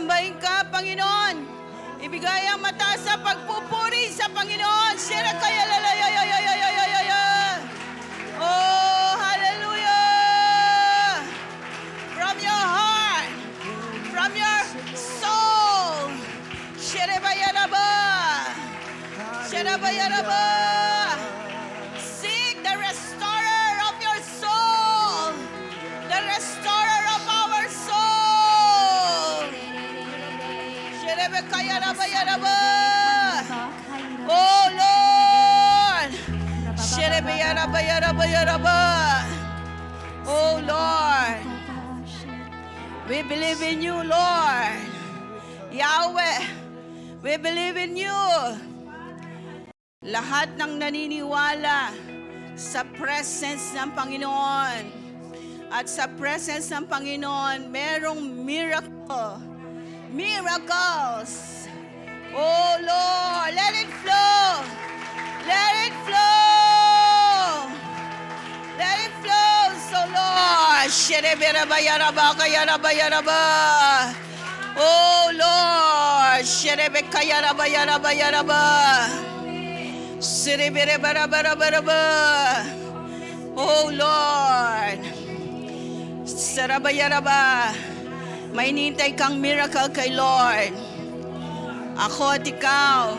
Sambahin ka, Panginoon. Ibigay ang mataas sa pagpupuri sa Panginoon. Sira kaya lalayayayayayayaya. Oh, hallelujah! From your heart, from your soul. Shirabayaraba. Shirabayaraba. Seek the restorer of your soul. The restorer of our soul. Shirabayaraba. Oh Lord. Shirabayaraba. Oh Lord. We believe in you, Lord. Yahweh, we believe in you. Lahat ng naniniwala sa presence ng Panginoon at sa presence ng Panginoon, merong miracle. Miracles. Oh Lord, let it flow. Let it flow. Let it flow. So Lord, Shereberabayarabayarabayaraba. Oh Lord, Sherebekayarabayarabayaraba. Sereberebarabaraba. Oh Lord, Sarabayaraba. May nintay kang miracle kay Lord. Ako at ikaw.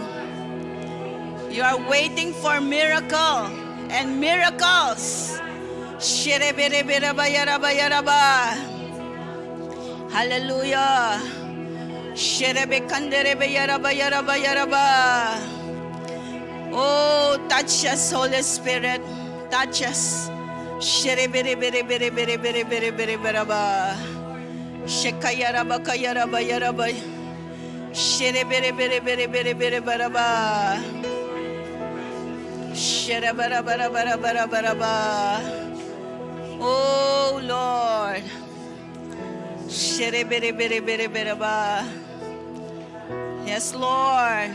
You are waiting for miracle and miracles. Shereberabayarabayaraba. Hallelujah. Sherebekanderabayarabayarabayaraba. Oh, touch us, Holy Spirit. Touch us. Shereberabayarabayarabayaraba. Shekayarabayarabayaraba. Shereberabayarabayarabayaraba. Shereberabayarabayaraba. Oh Lord. Shereberabayarabayaraba. Yes, Lord.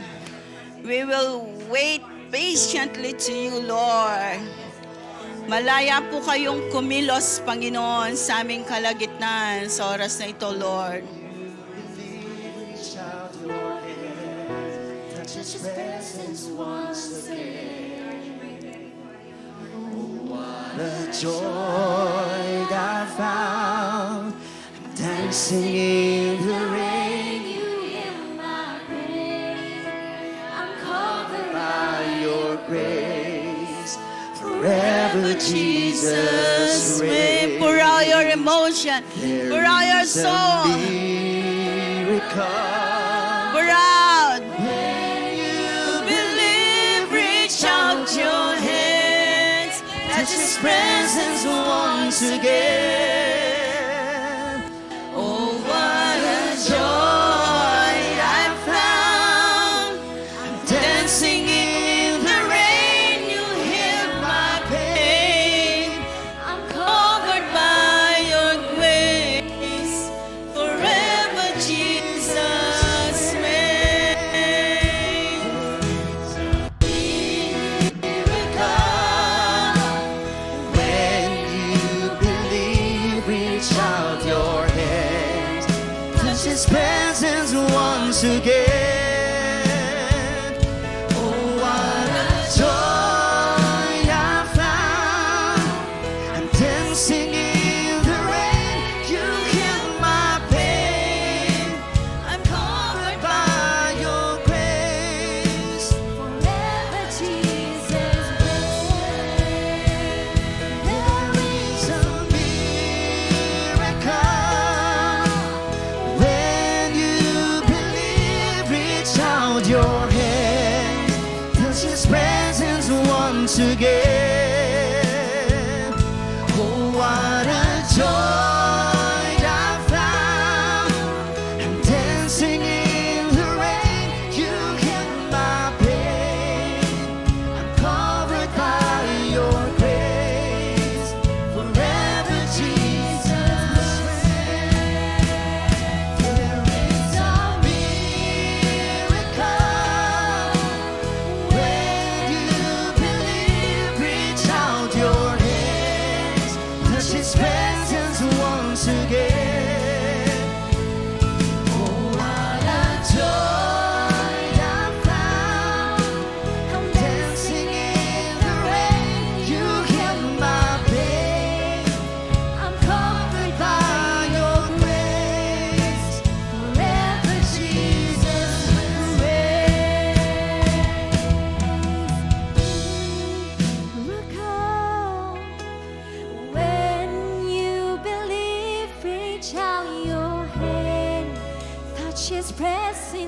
We will wait patiently to you, Lord. Malaya po kayong kumilos, Panginoon, sa aming kalagitnaan sa oras na ito, Lord. Touch His presence once again. What a joy I found, dancing in the rain. You hear my pain. I'm covered By your grace, forever Jesus reigns. Pour out your emotion. There Pour out your is a soul. miracle. Pour out. When you Believe, reach out your hands. touch His presence once again. Oh, what a joy I found, dancing in the rain. You healed my pain. I'm covered Covered by your grace, forever Jesus reigns. When you believe, reach out your hands, touch His presence once again. Oh, what a joy I found, I'm dancing in the rain. You healed my pain. I'm covered by your grace. forever Jesus reigns. There is a miracle when you believe. Reach out your hand, touch His presence once again. Oh, what a joy I found, I'm dancing in the rain. You healed my pain. I'm covered by your grace, forever Jesus reigns. There is a miracle when you believe.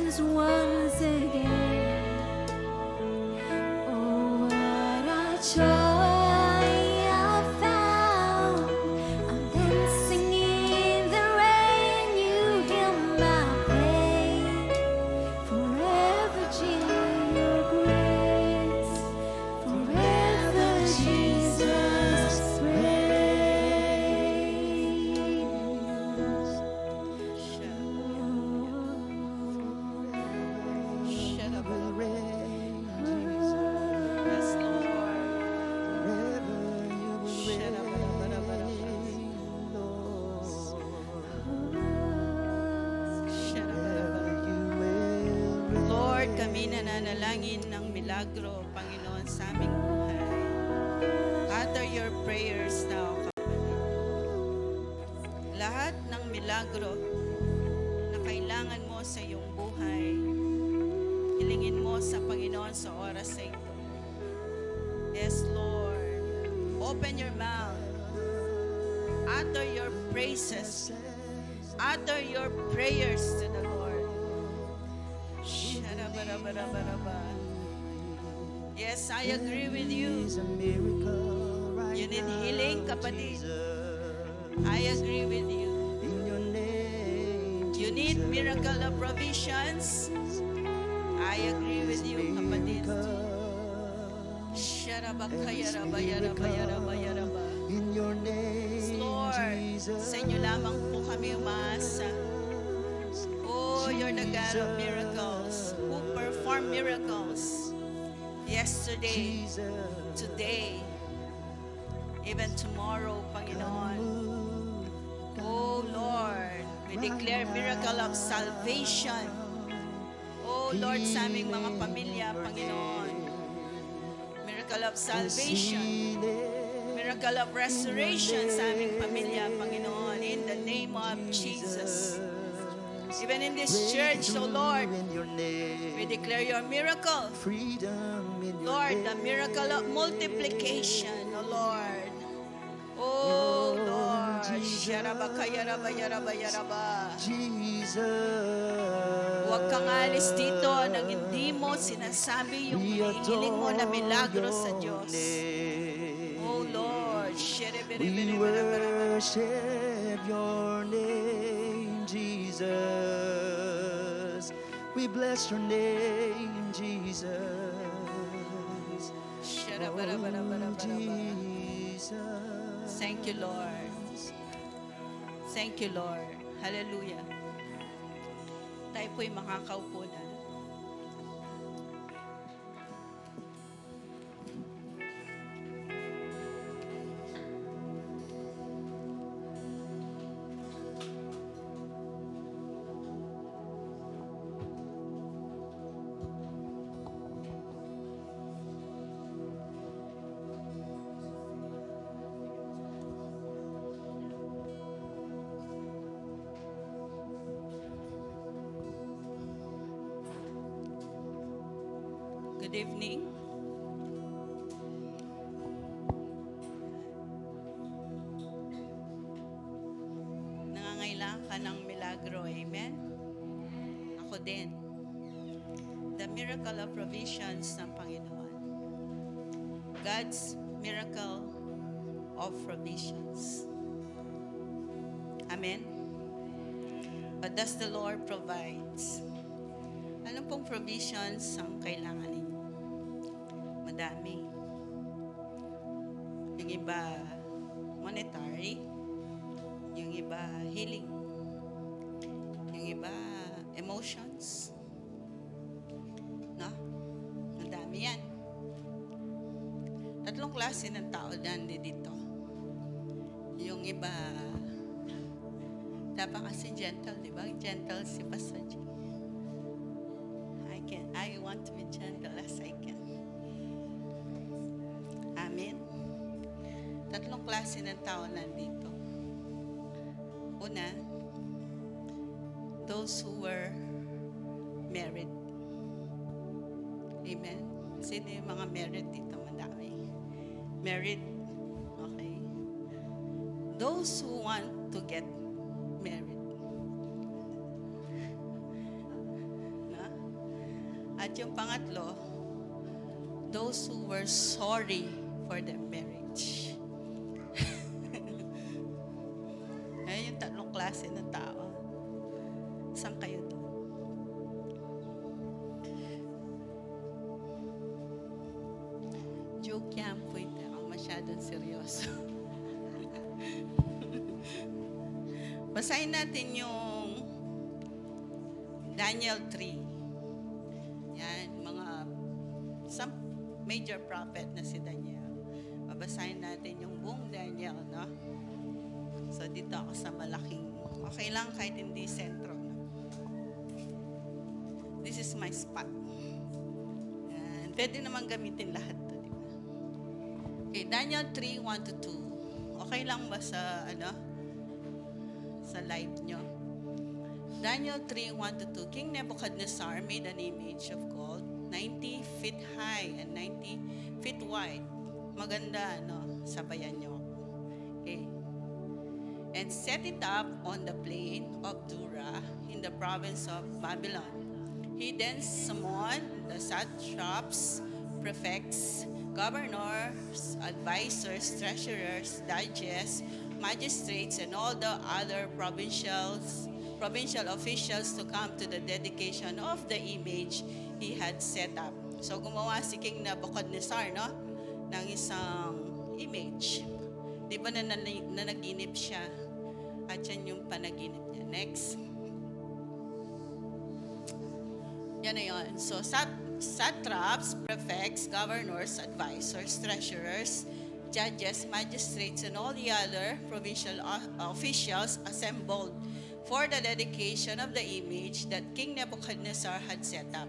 presence once again. Oh, what a joy I found. I'm dancing in the rain. You heal my pain. Forever, Jesus, your grace. Forever, Jesus, praise. Yes, Lord. Lord, kami nananalangin ng milagro, Panginoon, sa aming buhay. Utter your prayers now, kapatid. Lahat ng milagro na kailangan mo sa iyong buhay, hilingin mo sa Panginoon sa oras na ito. Yes, Lord. Open your mouth. Utter your praises. Utter your prayers to the Lord. Sharabarabarabaraba. Yes, I agree with you. You need healing, kapatid. I agree with you. You need miracle of provisions. I agree with you, kapatid. Sharabakayarabayarabayarabayaraba. Lord, sa inyo lamang po kami umaasa. Oh, you're the God of miracles, who perform miracles yesterday, today, even tomorrow, Panginoon. Oh, Lord, we declare miracle of salvation. Oh, Lord, sa aming mga pamilya, Panginoon. Miracle of salvation. Miracle of restoration sa aming pamilya, Panginoon. In the name of Jesus. Even in this church, oh Lord, we declare your miracle. Lord, the miracle of multiplication, oh Lord. Oh Lord, Sharabakayarabayarabayaraba. Huwag kang alis dito nang hindi mo sinasabi yung hiling mo na milagro sa Diyos. Oh Lord, We worship your name, Jesus. We bless your name, Jesus. Jesus. Thank you, Lord. Thank you, Lord. Hallelujah. Tayo po'y makakaupo na. Good evening. Nangangailangan ka ng milagro, amen? Ako din. The miracle of provisions ng Panginoon. God's miracle of provisions. Amen? What does the Lord provides? Ano pong provisions ang kailangan ninyo? Madami. Yung iba, monetary. Yung iba, healing. Yung iba, emotions. No? Madami yan. Tatlong klase ng tao dito. Yung iba, dapat kasi gentle, di ba? Gentle si Pastor G. I want to be gentle as I can. Amen. Tatlong klase ng tao nandito. Una, those who were married. Amen. Sino yung mga married dito? Madami. Married. Okay. Those who want to get married. No? At yung pangatlo, those who were sorry for their marriage. Ayan yung tatlong klase ng tao. Saan kayo doon? Joke yan po, hindi ako masyadong seryoso. Basahin natin yung Daniel 3. Yan, some major prophet na si Daniel. Babasahin natin yung buong Daniel, no? So, dito ako sa malaking, okay lang kahit hindi sentro, no? This is my spot. Yan. Pwede naman gamitin lahat to, di ba? Okay, Daniel 3, 1 to 2. Okay lang ba sa, sa live nyo? Daniel 3, 1 to 2. King Nebuchadnezzar made an image of gold, 90 feet high and 90 feet wide. Maganda, sabayan nyo. Okay. And set it up on the plain of Dura in the province of Babylon. He then summoned the satraps, prefects, governors, advisors, treasurers, judges, magistrates, and all the other provincial officials to come to the dedication of the image he had set up. So gumawa si King Nebuchadnezzar, ng isang image. Di ba nanaginip siya? At yan yung panaginip niya. Next. Yan na yun. So satraps, prefects, governors, advisors, treasurers, judges, magistrates, and all the other provincial officials assembled for the dedication of the image that King Nebuchadnezzar had set up.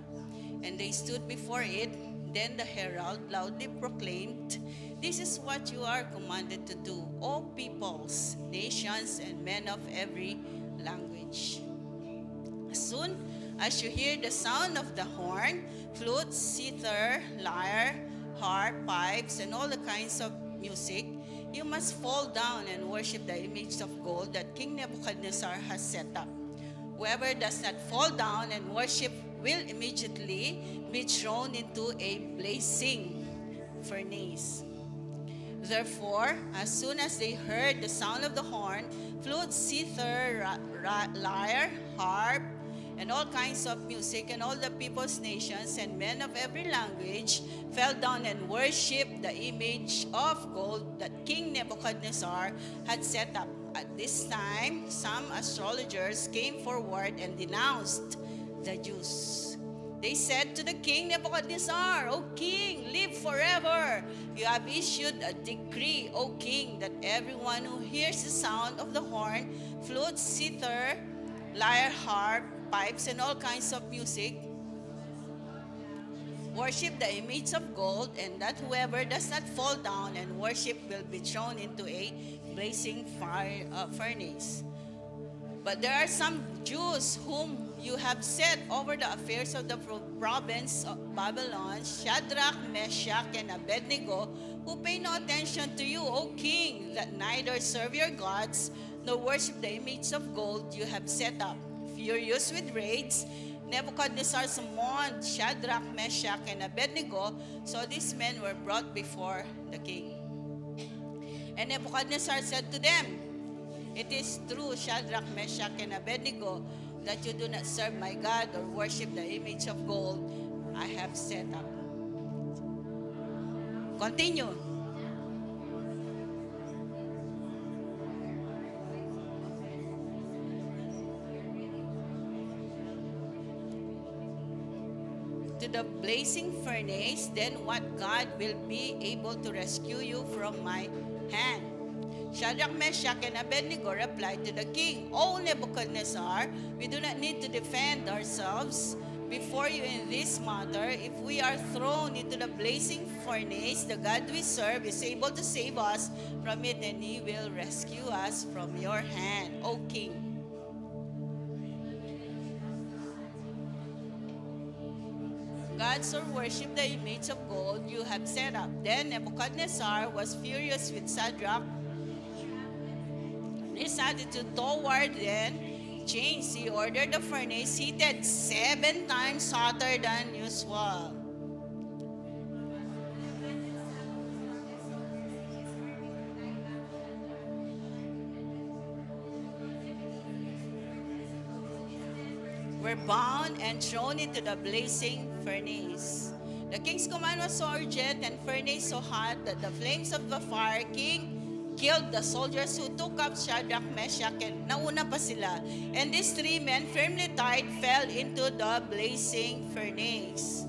And they stood before it. Then the herald loudly proclaimed, "This is what you are commanded to do, O peoples, nations, and men of every language. As soon as you hear the sound of the horn, flute, zither, lyre, harp, pipes, and all the kinds of music, you must fall down and worship the image of gold that King Nebuchadnezzar has set up. Whoever does not fall down and worship will immediately be thrown into a blazing furnace." Therefore, as soon as they heard the sound of the horn, flute, zither, lyre, harp, and all kinds of music, and all the peoples, nations, and men of every language fell down and worshipped the image of gold that King Nebuchadnezzar had set up. At this time, some astrologers came forward and denounced the Jews. They said to the king Nebuchadnezzar, "O king, live forever. You have issued a decree, O king, that everyone who hears the sound of the horn, flute, zither, lyre, harp, pipes, and all kinds of music worship the image of gold, and that whoever does not fall down and worship will be thrown into a blazing furnace. But there are some Jews whom you have set over the affairs of the province of Babylon, Shadrach, Meshach, and Abednego, who pay no attention to you, O king, that neither serve your gods nor worship the image of gold you have set up." Furious with rage, Nebuchadnezzar summoned Shadrach, Meshach, and Abednego, so these men were brought before the king. And Nebuchadnezzar said to them, "It is true, Shadrach, Meshach, and Abednego, that you do not serve my God or worship the image of gold I have set up." Continue. To the blazing furnace, then what God will be able to rescue you from my hand? Shadrach, Meshach, and Abednego replied to the king, "O Nebuchadnezzar, we do not need to defend ourselves before you in this matter. If we are thrown into the blazing furnace, the God we serve is able to save us from it, and he will rescue us from your hand, O king." Gods or worship the image of gold you have set up. Then Nebuchadnezzar was furious with Shadrach. His attitude toward them changed. He ordered the furnace heated 7 times hotter than usual. Were bound and thrown into the blazing furnace. The king's command was so urgent and furnace so hot that the flames of the fire king killed the soldiers who took up Shadrach, Meshach, and nauna pa sila. And these 3 men, firmly tied, fell into the blazing furnace.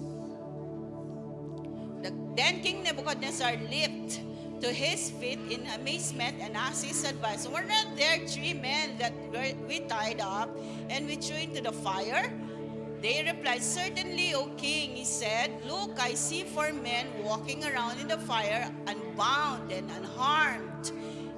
Then King Nebuchadnezzar leaped to his feet in amazement and asked his advisor, "Were not there 3 men that we tied up and we threw into the fire?" They replied, "Certainly, O king." He said, "Look, I see 4 men walking around in the fire, unbound and unharmed.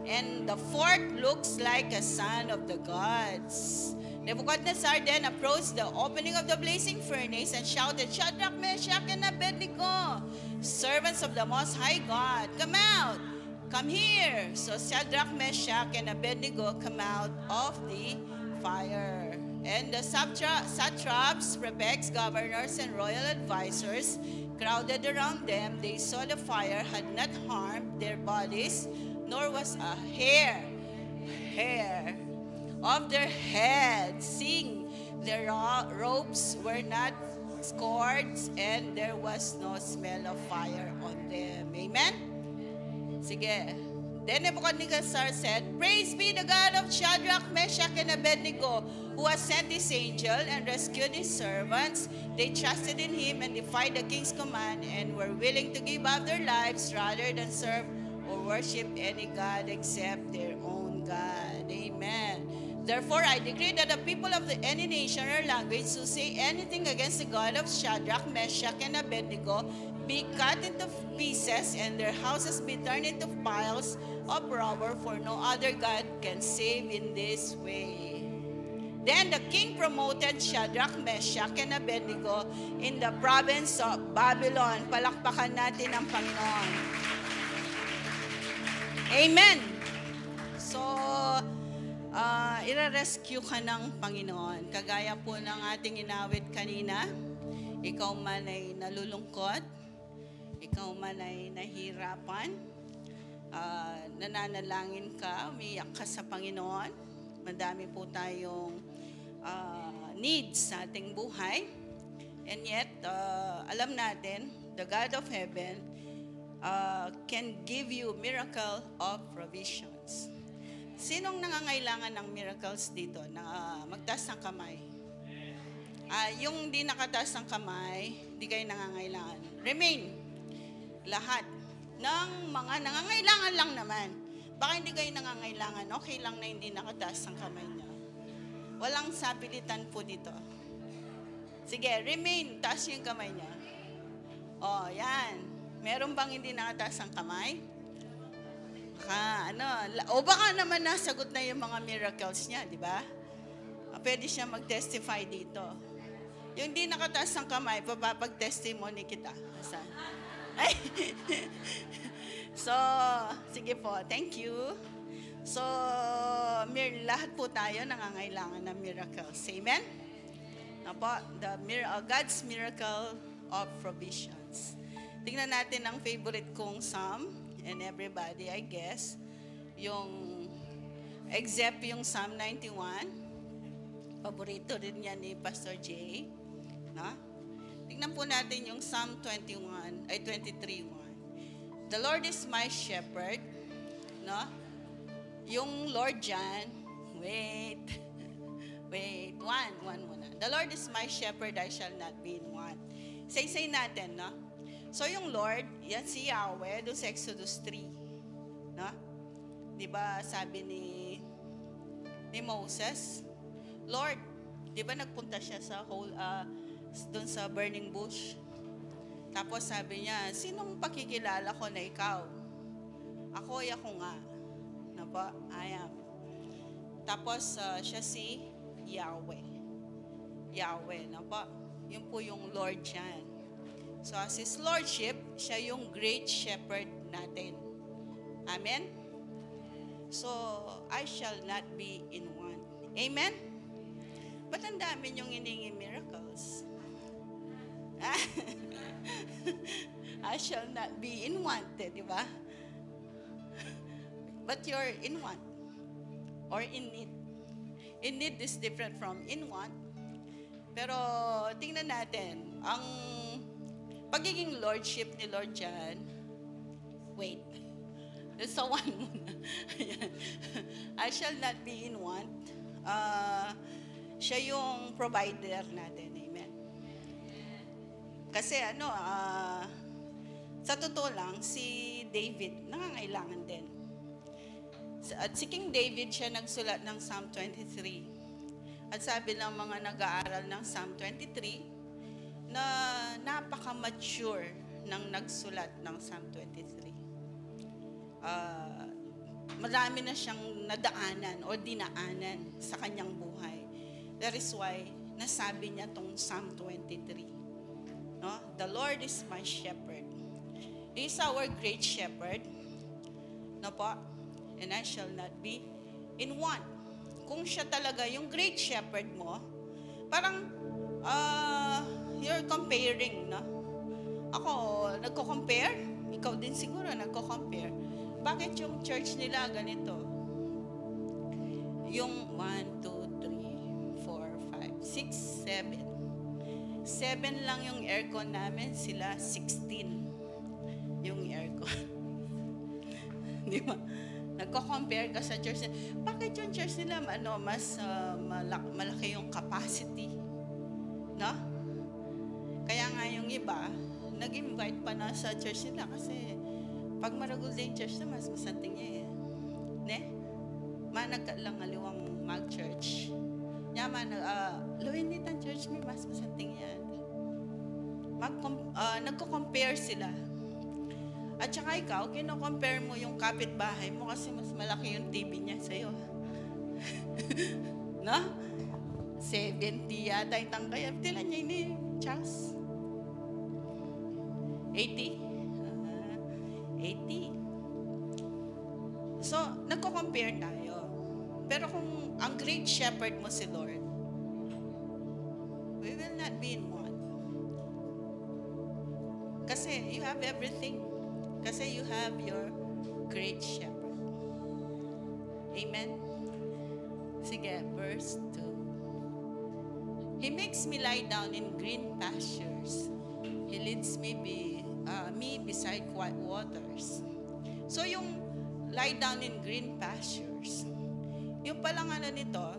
And the 4th looks like a son of the gods." Nebuchadnezzar then approached the opening of the blazing furnace and shouted, "Shadrach, Meshach, and Abednego, servants of the Most High God, come out, come here." So Shadrach, Meshach, and Abednego come out of the fire. And the satraps, prefects, governors, and royal advisors crowded around them. They saw the fire had not harmed their bodies, nor was a hair of their heads. Seeing their robes were not scorched, and there was no smell of fire on them. Amen? Sige. Then Nebuchadnezzar said, "Praise be the God of Shadrach, Meshach, and Abednego, who has sent his angel and rescued his servants. They trusted in him and defied the king's command and were willing to give up their lives rather than serve or worship any god except their own God." Amen. Therefore, I decree that the people of any nation or language who say anything against the God of Shadrach, Meshach, and Abednego be cut into pieces and their houses be turned into piles of rubble, for no other God can save in this way. Then the king promoted Shadrach, Meshach, and Abednego in the province of Babylon. Palakpakan natin ang Panginoon. Amen. So, ire-rescue ka ng Panginoon. Kagaya po ng ating inawit kanina, ikaw man ay nalulungkot, ikaw man ay nahirapan, nananalangin ka, umiyak ka sa Panginoon. Madami po tayong needs sa ating buhay. And yet, alam natin, the God of heaven can give you miracle of provisions. Sinong nangangailangan ng miracles dito? Na magtaas ng kamay. Yung di nakataas ng kamay, di kayo nangangailangan. Remain. Lahat ng mga nangangailangan lang naman. Baka hindi kayo nangangailangan, okay lang na hindi nakataas ang kamay niya. Walang sapilitan po dito. Sige, remain. Taas yung kamay niya. Oh, yan. Meron bang hindi nakataas ang kamay? Baka naman nasagot na yung mga miracles niya, di ba? Pwede siya mag-testify dito. Yung di nakataas ang kamay, papapag-testimony kita. Saan? So, sige po, thank you. So, lahat po tayo nangangailangan ng miracles. Amen? God's miracle of provisions. Tingnan natin ang favorite kong psalm, and everybody, I guess, except yung Psalm 91. Paborito rin yan ni Pastor Jay. No? Tingnan po natin yung Psalm 23:1. The Lord is my shepherd. No? Yung Lord dyan, wait, one muna. The Lord is my shepherd, I shall not be in want. Say natin, no? So yung Lord, yan si Yahweh, doon sa Exodus 3. No? Di ba sabi ni Moses, Lord, di ba nagpunta siya sa doon sa burning bush? Tapos sabi niya, sinong pakikilala ko na ikaw? Ako nga. No po? I am. Tapos siya si Yahweh. Yahweh, no po? Yun po yung Lord dyan. So as His Lordship, siya yung great shepherd natin. Amen? So, I shall not be in want. Amen? Ba't ang dami niyong hiningi miracles? I shall not be in want, di ba? But you're in want or in need. In need is different from in want. Pero tingnan natin, ang pagiging lordship ni Lord Jan, wait. So one muna. I shall not be in want. Siya yung provider natin. Amen. Kasi sa totoo lang, si David, nangangailangan din. At si King David, siya nagsulat ng Psalm 23. At sabi ng mga nag-aaral ng Psalm 23, na napaka-mature ng nagsulat ng Psalm 23. Marami na siyang nadaanan o dinaanan sa kanyang buhay. That is why nasabi niya tong Psalm 23. No? The Lord is my shepherd. He is our great shepherd. No po? And I shall not be in want. Kung siya talaga yung great shepherd mo, parang you're comparing, no? Ako, nagko-compare. Ikaw din siguro nagko-compare. Bakit yung church nila ganito? Yung 1, 2, 3, 4, 5, 6, 7. 7 lang yung aircon namin, sila 16 yung aircon. Di ba? Nagko-compare ka sa church. Bakit yung church nila mas malaki yung capacity? No? Kaya nga yung iba, nag-invite pa na sa church nila kasi pag maragol din church na, mas masanting niya eh. Ne? Manag lang aliwang mag-church. Yaman, lawin nitan church may mas masanting yan. Nagko-compare sila. At saka ikaw, kino-compare mo yung kapitbahay mo kasi mas malaki yung TV niya sa'yo. No? 70 yata itang kaya. Tila niya ini, Charles? 80? 80. So, nagko-compare tayo. Pero kung ang great shepherd mo si Lord, we will not be in want. Kasi you have everything. Kasi you have your great shepherd. Amen? Sige, verse 2. He makes me lie down in green pastures. He leads me beside quiet waters. So yung lie down in green pastures, yung palang nito,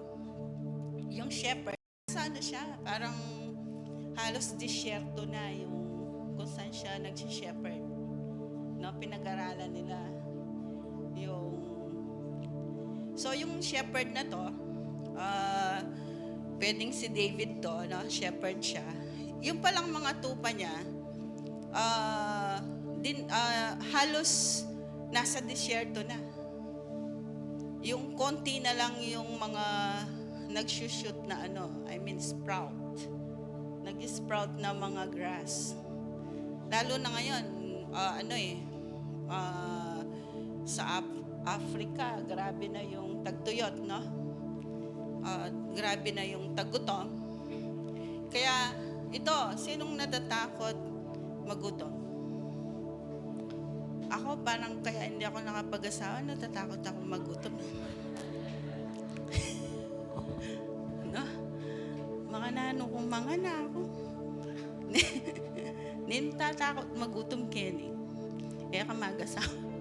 yung shepherd, saan siya? Parang halos disyerto na yung kung saan siya nag-shepherd. No, pinag-aralan nila so yung shepherd na to, pwedeng si David to, no, shepherd siya. Yung palang mga tupa niya, halos nasa disyerto na. Yung konti na lang yung mga nag-shoot na sprout. Nag-sprout na mga grass. Lalo na ngayon, sa Africa, grabe na yung tagtuyot, no? Grabe na yung tagutom. Kaya ito, sinong natatakot magutom? Ako parang kaya hindi ako nakapag-asawa, natatakot ako magutom. No? Mga nano kong mga na ako. Natatakot magutom Kenny. Kaya ka mag-asawa.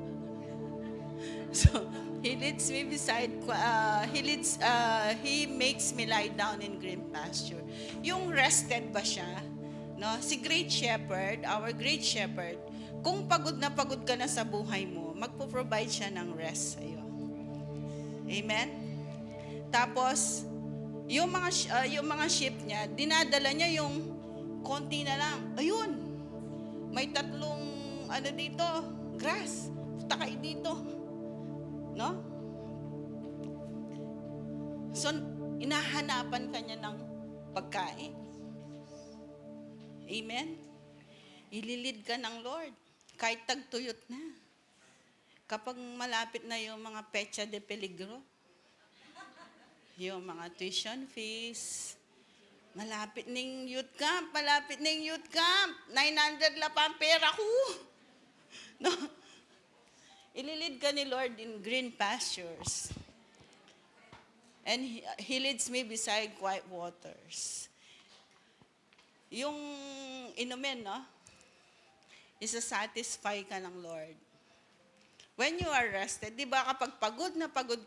So, he leads me he makes me lie down in green pasture. Yung rested ba siya? No? Si Great Shepherd, our Great Shepherd, kung pagod na ka na sa buhay mo, magpo-provide siya ng rest sa iyo. Amen? Tapos, yung mga sheep niya, dinadala niya yung konti na lang. Ayun, may 3 dito, grass, takay dito. No? So, inahanapan ka niya ng pagkain. Amen? Ililid ka ng Lord. Kahit tagtuyot na. Kapag malapit na yung mga pecha de peligro, yung mga tuition fees, Malapit ning youth camp, malapit ning youth camp. 900 la pa ang pera ko. No? Ililid ka ni Lord in green pastures. And He leads me beside quiet waters. Yung inumin, no? Isa-satisfy ka ng Lord. When you are rested, di ba kapag pagod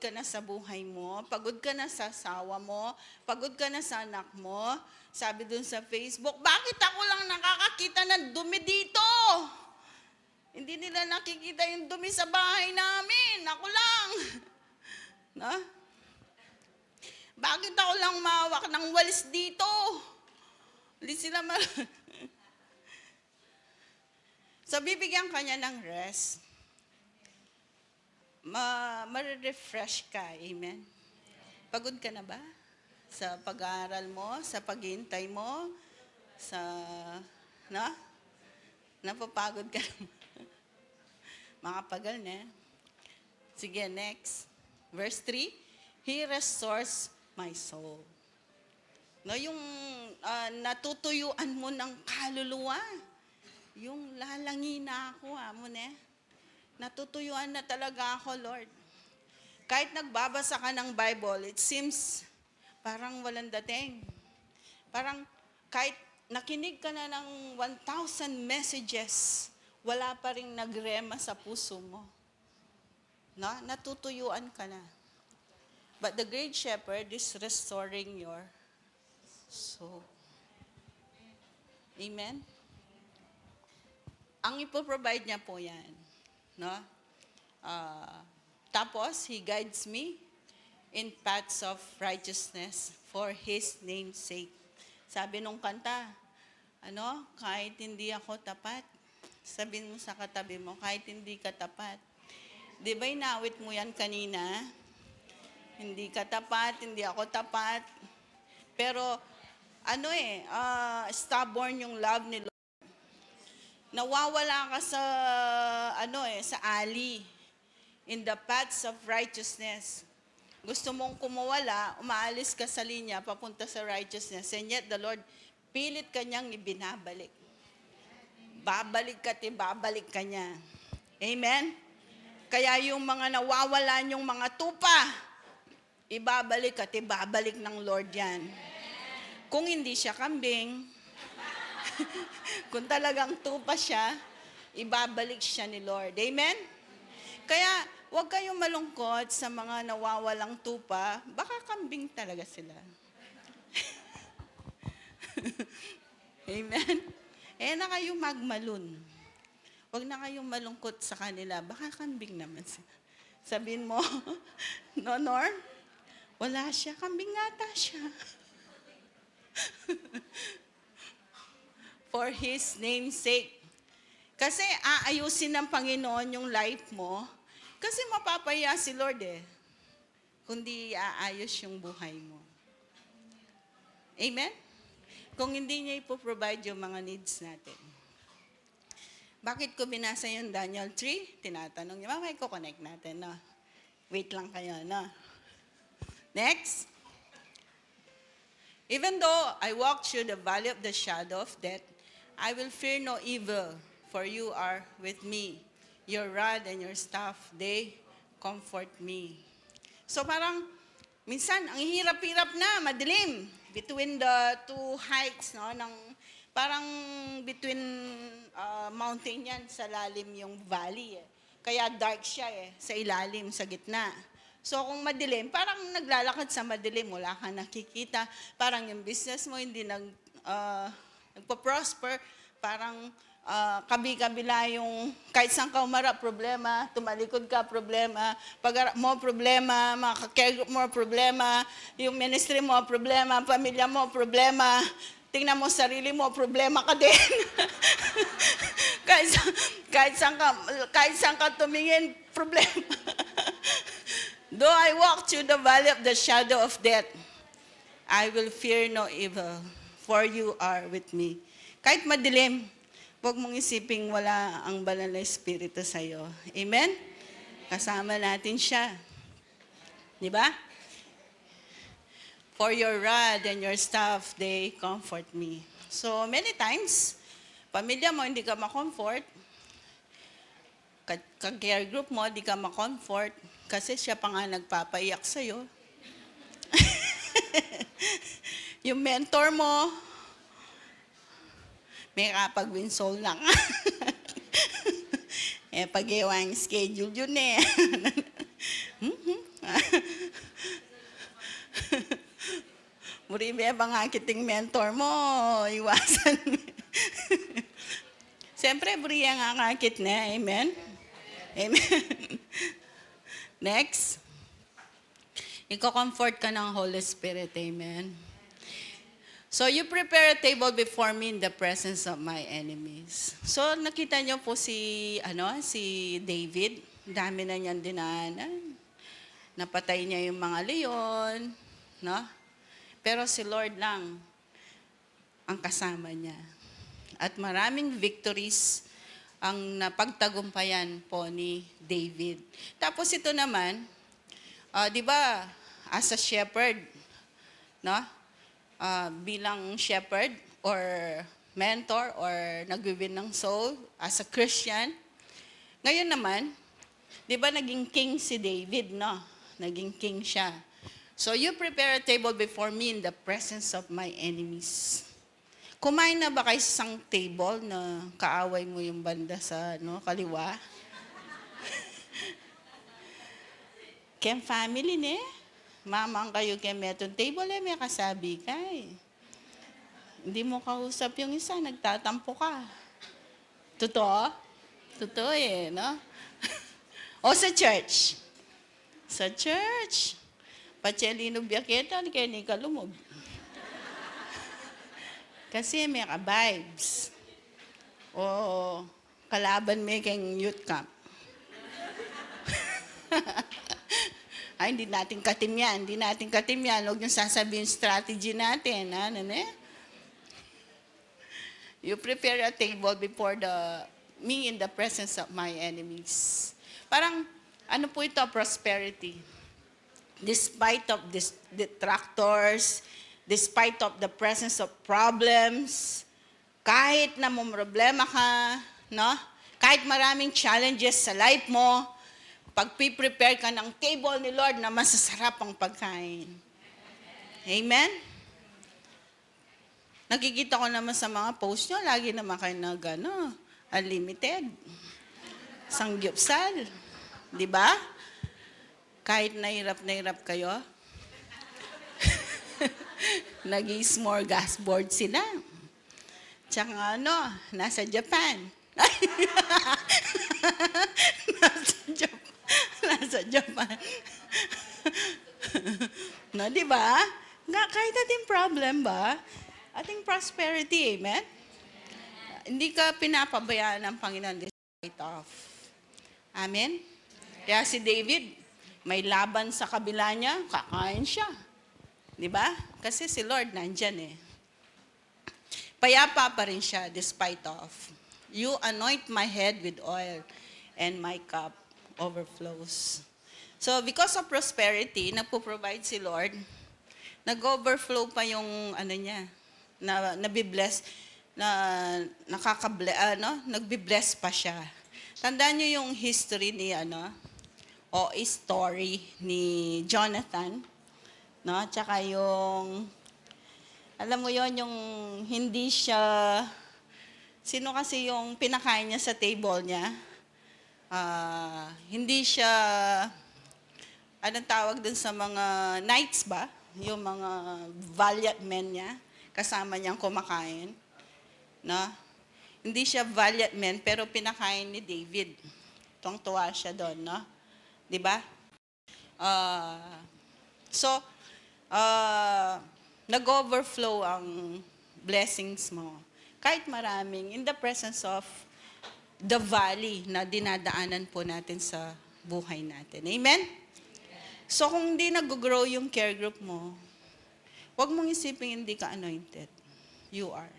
ka na sa buhay mo, pagod ka na sa asawa mo, pagod ka na sa anak mo, sabi dun sa Facebook, bakit ako lang nakakakita ng dumi dito? Hindi nila nakikita yung dumi sa bahay namin. Ako lang. No? Bakit ako lang mawak ng walis dito? Hindi sila So, bibigyan ka niya ng rest. Ma-refresh ka. Amen? Pagod ka na ba? Sa pag-aaral mo, sa paghihintay mo, sa, no? Napapagod ka na. Makapagal na. Sige, next. Verse 3, He restores my soul. No, yung natutuyuan mo ng kaluluwa. Yung lalangi na ako, mo na. Natutuyuan na talaga ako, Lord. Kahit nagbabasa ka ng Bible, it seems parang walang dating. Parang kahit nakinig ka na ng 1,000 messages, wala pa rin nagrema sa puso mo. No? Natutuyuan ka na. But the great shepherd is restoring your soul. Amen? Ang ipoprovide niya po yan. No? Tapos, He guides me in paths of righteousness for His name's sake. Sabi nung kanta, kahit hindi ako tapat, sabihin mo sa katabi mo, kahit hindi ka tapat. Di ba inawit mo yan kanina? Hindi ka tapat, hindi ako tapat. Pero, stubborn yung love ni Lord. Nawawala ka sa sa alley in the paths of righteousness. Gusto mong kumawala, umaalis ka sa linya papunta sa righteousness, and yet the Lord pilit ka niyang ibinabalik. Babalik ka niya. Amen? Kaya yung mga nawawala yung mga tupa, ibabalik ng Lord yan. Kung hindi siya kambing, kung talagang tupa siya, ibabalik siya ni Lord. Amen? Kaya, huwag kayong malungkot sa mga nawawalang tupa. Baka kambing talaga sila. Amen? Na kayong magmalun. Huwag na kayong malungkot sa kanila. Baka kambing naman sila. Sabihin mo, no, Norm? Wala siya. Kambing ngata siya. For His name's sake. Kasi aayusin ng Panginoon yung life mo. Kasi mapapaya si Lord kundi aayos yung buhay mo. Amen? Kung hindi niya ipoprovide yung mga needs natin. Bakit ko binasa yung Daniel 3? Tinatanong niya, mamaya ko connect natin, no? Wait lang kayo, no? Next. Even though I walk through the valley of the shadow of death, I will fear no evil, for you are with me. Your rod and your staff, they comfort me. So parang, minsan, ang hirap-hirap na, madilim. Between the two heights, no? Parang between mountain yan, sa lalim yung valley. Kaya dark siya sa ilalim, sa gitna. So kung madilim, parang naglalakad sa madilim, wala kang nakikita. Parang yung business mo hindi nagpa-prosper, parang kabi-kabila yung kahit saan ka umarap, problema, tumalikod ka, problema, pag-arap mo, problema, mga ka-care group mo, problema, yung ministry mo, problema, pamilya mo, problema, tingnan mo sarili mo, problema ka din. kahit saan ka tumingin, problema. Though I walk through the valley of the shadow of death, I will fear no evil, for you are with me. Kahit madilim, huwag mong isiping wala ang banal na Espiritu sa'yo. Amen? Kasama natin siya. Di ba? For your rod and your staff, they comfort me. So many times, pamilya mo hindi ka ma-comfort, ka-care group mo hindi ka ma-comfort, kasi siya pa nga nagpapaiyak sa'yo. Yung mentor mo, may kapag-win soul lang. Pag-iwa yung schedule yun eh. Muri ba bang akiting mentor mo? Iwasan. Siyempre, buri ang akakit na. Amen? Amen. Next. Iko-comfort ka ng Holy Spirit. Amen. So, you prepare a table before me in the presence of my enemies. So, nakita niyo po si David. Dami na niyang dinaanan. Napatay niya yung mga leon. No? Pero si Lord lang ang kasama niya. At maraming victories ang napagtagumpayan po ni David. Tapos ito naman, di ba, as a shepherd, no? Bilang shepherd or mentor or nagwi-win ng soul as a Christian. Ngayon naman, di ba naging king si David, no? Naging king siya. So you prepare a table before me in the presence of my enemies. Kumain na ba kayo sa isang table na kaaway mo yung banda sa kaliwa? Kem family ne? Mamang kayo kem metong table may kasabi kay. Hindi mo kausap yung isa, nagtatampo ka. Totoo? Totoo no? O sa church? Sa church. Pachelino biyaketa, kaya ni kalumog. Kasi may ka-vibes. O kalaban may kang youth camp. Ay, hindi natin katim yan. Huwag niyong sasabihin strategy natin. You prepare a table before me in the presence of my enemies. Parang, ano po ito? Prosperity. Despite of detractors, despite of the presence of problems, kahit na may problema ka, no? Kahit maraming challenges sa life mo, pag-prepare ka ng table ni Lord na masasarap ang pagkain. Amen? Nakikita ko naman sa mga post nyo, lagi naman kayo unlimited. Sangyupsal. Di ba? Kahit nahirap kayo, nag-smorgasbord sila. Tsaka nasa Japan. Nasa Japan. No, di ba? Kahit ating problem ba? Ating prosperity, amen? Hindi ka pinapabayaan ng Panginoon despite of. Amen? Kaya si David, may laban sa kabila niya, kakain siya. Di ba? Kasi si Lord nandyan Payapa pa rin siya despite of. You anoint my head with oil and my cup overflows. So because of prosperity, nagpo-provide si Lord, nag-overflow pa yung niya, na nabibless, nagbibless pa siya. Tandaan niyo yung history ni story ni Jonathan, no? Tsaka yung, alam mo yon yung hindi siya, sino kasi yung pinakain niya sa table niya? Hindi siya, anong tawag dun sa mga knights ba? Yung mga valiant men niya, kasama niyang kumakain, no? Hindi siya valiant men, pero pinakain ni David. Tuwang-tuwa siya doon, no? Di ba? Nag-overflow ang blessings mo. Kahit maraming, in the presence of the valley na dinadaanan po natin sa buhay natin. Amen? So kung hindi nag-grow yung care group mo, huwag mong isipin hindi ka anointed. You are.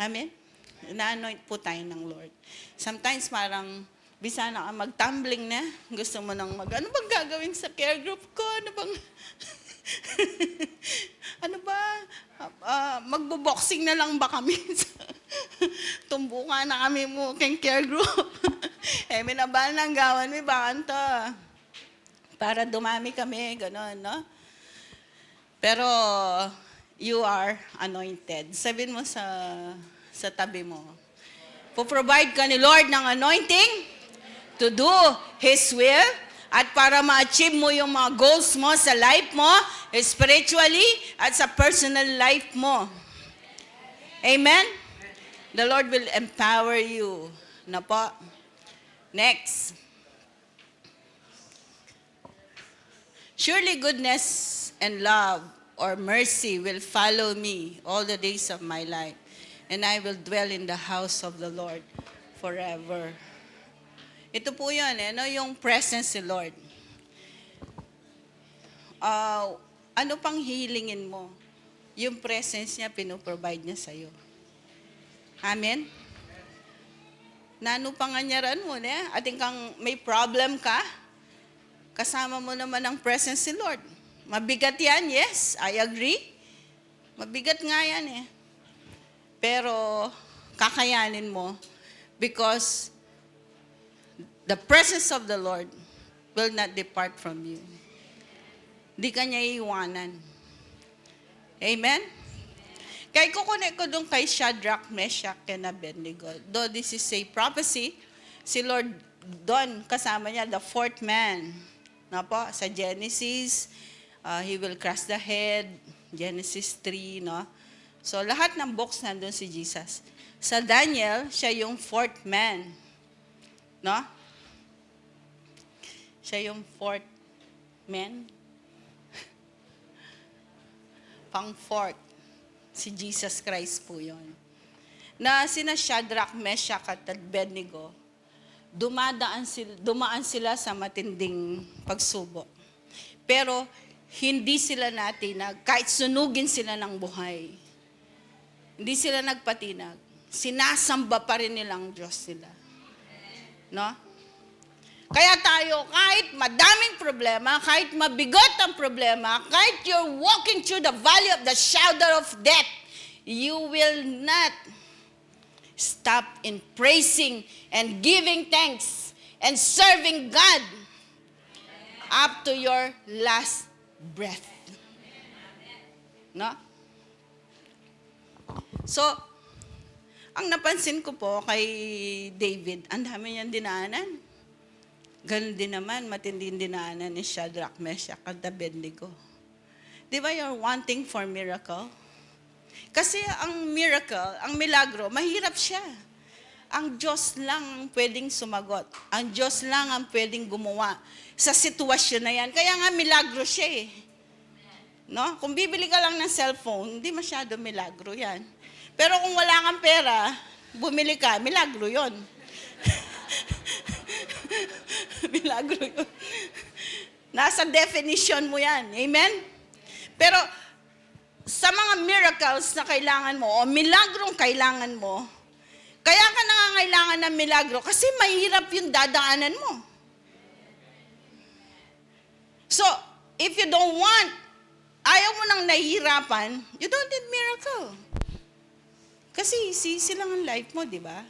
Amen? Na-anoint po tayo ng Lord. Sometimes parang, bisa na ka mag-tumbling na. Gusto mo nang ano bang gagawin sa care group ko? Ano bang... Ano ba? Magbo-boxing na lang ba kami? Tumbukan na kami mo keng care group. Minabal ng gawan, may bakan to. Para dumami kami, gano'n, no? Pero, you are anointed. Sabihin mo sa tabi mo, puprovide ka ni Lord ng anointing to do His will at para ma-achieve mo yung mga goals mo sa life mo, spiritually, at sa personal life mo. Amen? The Lord will empower you. Na po. Next. Surely goodness and love or mercy will follow me all the days of my life, and I will dwell in the house of the Lord forever. Ito po yun, yung presence ni Lord. Ano pang hihilingin mo? Yung presence niya, pinoprovide niya sa'yo. Amen? Nano panganyaran mo, ating kang may problem ka, kasama mo naman ang presence ni Lord. Mabigat yan, yes, I agree. Mabigat nga yan Pero, kakayanin mo because the presence of the Lord will not depart from you. Di ka niya iiwanan. Amen? Kaya kukunin ko doon kay Shadrach, Meshach, and Abednego. Though this is a prophecy, si Lord doon, kasama niya, the fourth man. Na po, sa Genesis, he will crush the head, Genesis 3, no? So, lahat ng books nandun si Jesus. Sa Daniel, siya yung fourth man. No? Siya yung fourth man. Pang-fourth. Si Jesus Christ po yun. Na sina Shadrach, Meshach, at Abednego, dumaan sila sa matinding pagsubok. Pero, hindi sila natinag. Kahit sunugin sila ng buhay. Hindi sila nagpatinag. Sinasamba pa rin nilang Diyos sila. No? Kaya tayo, kahit madaming problema, kahit mabigat ang problema, kahit you're walking through the valley of the shadow of death, you will not stop in praising and giving thanks and serving God up to your last breath. No? So, ang napansin ko po kay David, ang dami niyang dinaanan. Ganon din naman, matinding dinaanan ni Shadrach, Meshach, at Abednego. Di ba you're wanting for miracle? Kasi ang miracle, ang milagro, mahirap siya. Ang Diyos lang ang pwedeng sumagot. Ang Diyos lang ang pwedeng gumawa sa sitwasyon na yan. Kaya nga milagro siya No? Kung bibili ka lang ng cellphone, hindi masyado milagro yan. Pero kung wala kang pera, bumili ka, milagro yon. Milagro yun. Nasa definition mo yan. Amen? Pero sa mga miracles na kailangan mo, o milagrong kailangan mo, kaya ka nangangailangan ng milagro kasi mahirap yung dadaanan mo. So, if you don't want, ayaw mo nang nahihirapan, you don't need miracle. Kasi easy lang ang life mo, di ba?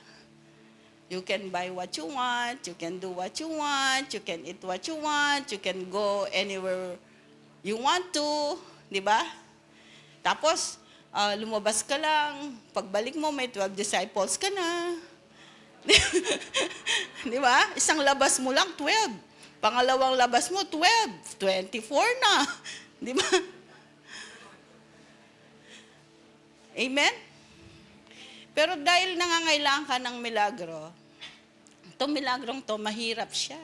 You can buy what you want, you can do what you want, you can eat what you want, you can go anywhere you want to, di ba? Tapos, lumabas ka lang, pagbalik mo, may 12 disciples ka na. Di ba? Isang labas mo lang, 12. Pangalawang labas mo, 12. 24 na. Di ba? Amen? Pero dahil nangangailangan ka ng milagro, itong milagrong to, mahirap siya.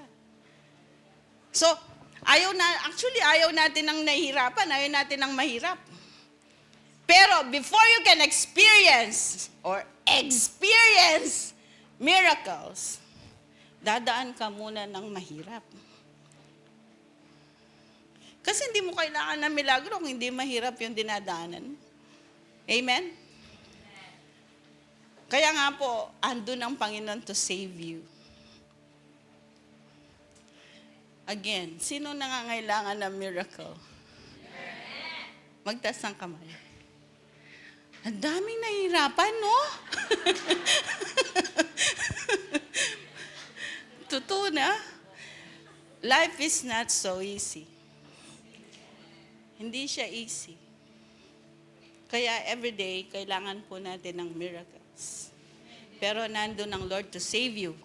So, ayaw natin ng nahihirapan, ayaw natin ng mahirap. Pero before you can experience miracles, dadaan ka muna ng mahirap. Kasi hindi mo kailangan ng milagro kung hindi mahirap yung dinadaanan. Amen? Kaya nga po, andun ang Panginoon to save you. Again, sino nangangailangan ng miracle? Magtaas ng kamay. Ang daming nahihirapan, no? Totoo na. Life is not so easy. Hindi siya easy. Kaya everyday, kailangan po natin ng miracles. Pero nandun ang Lord to save you.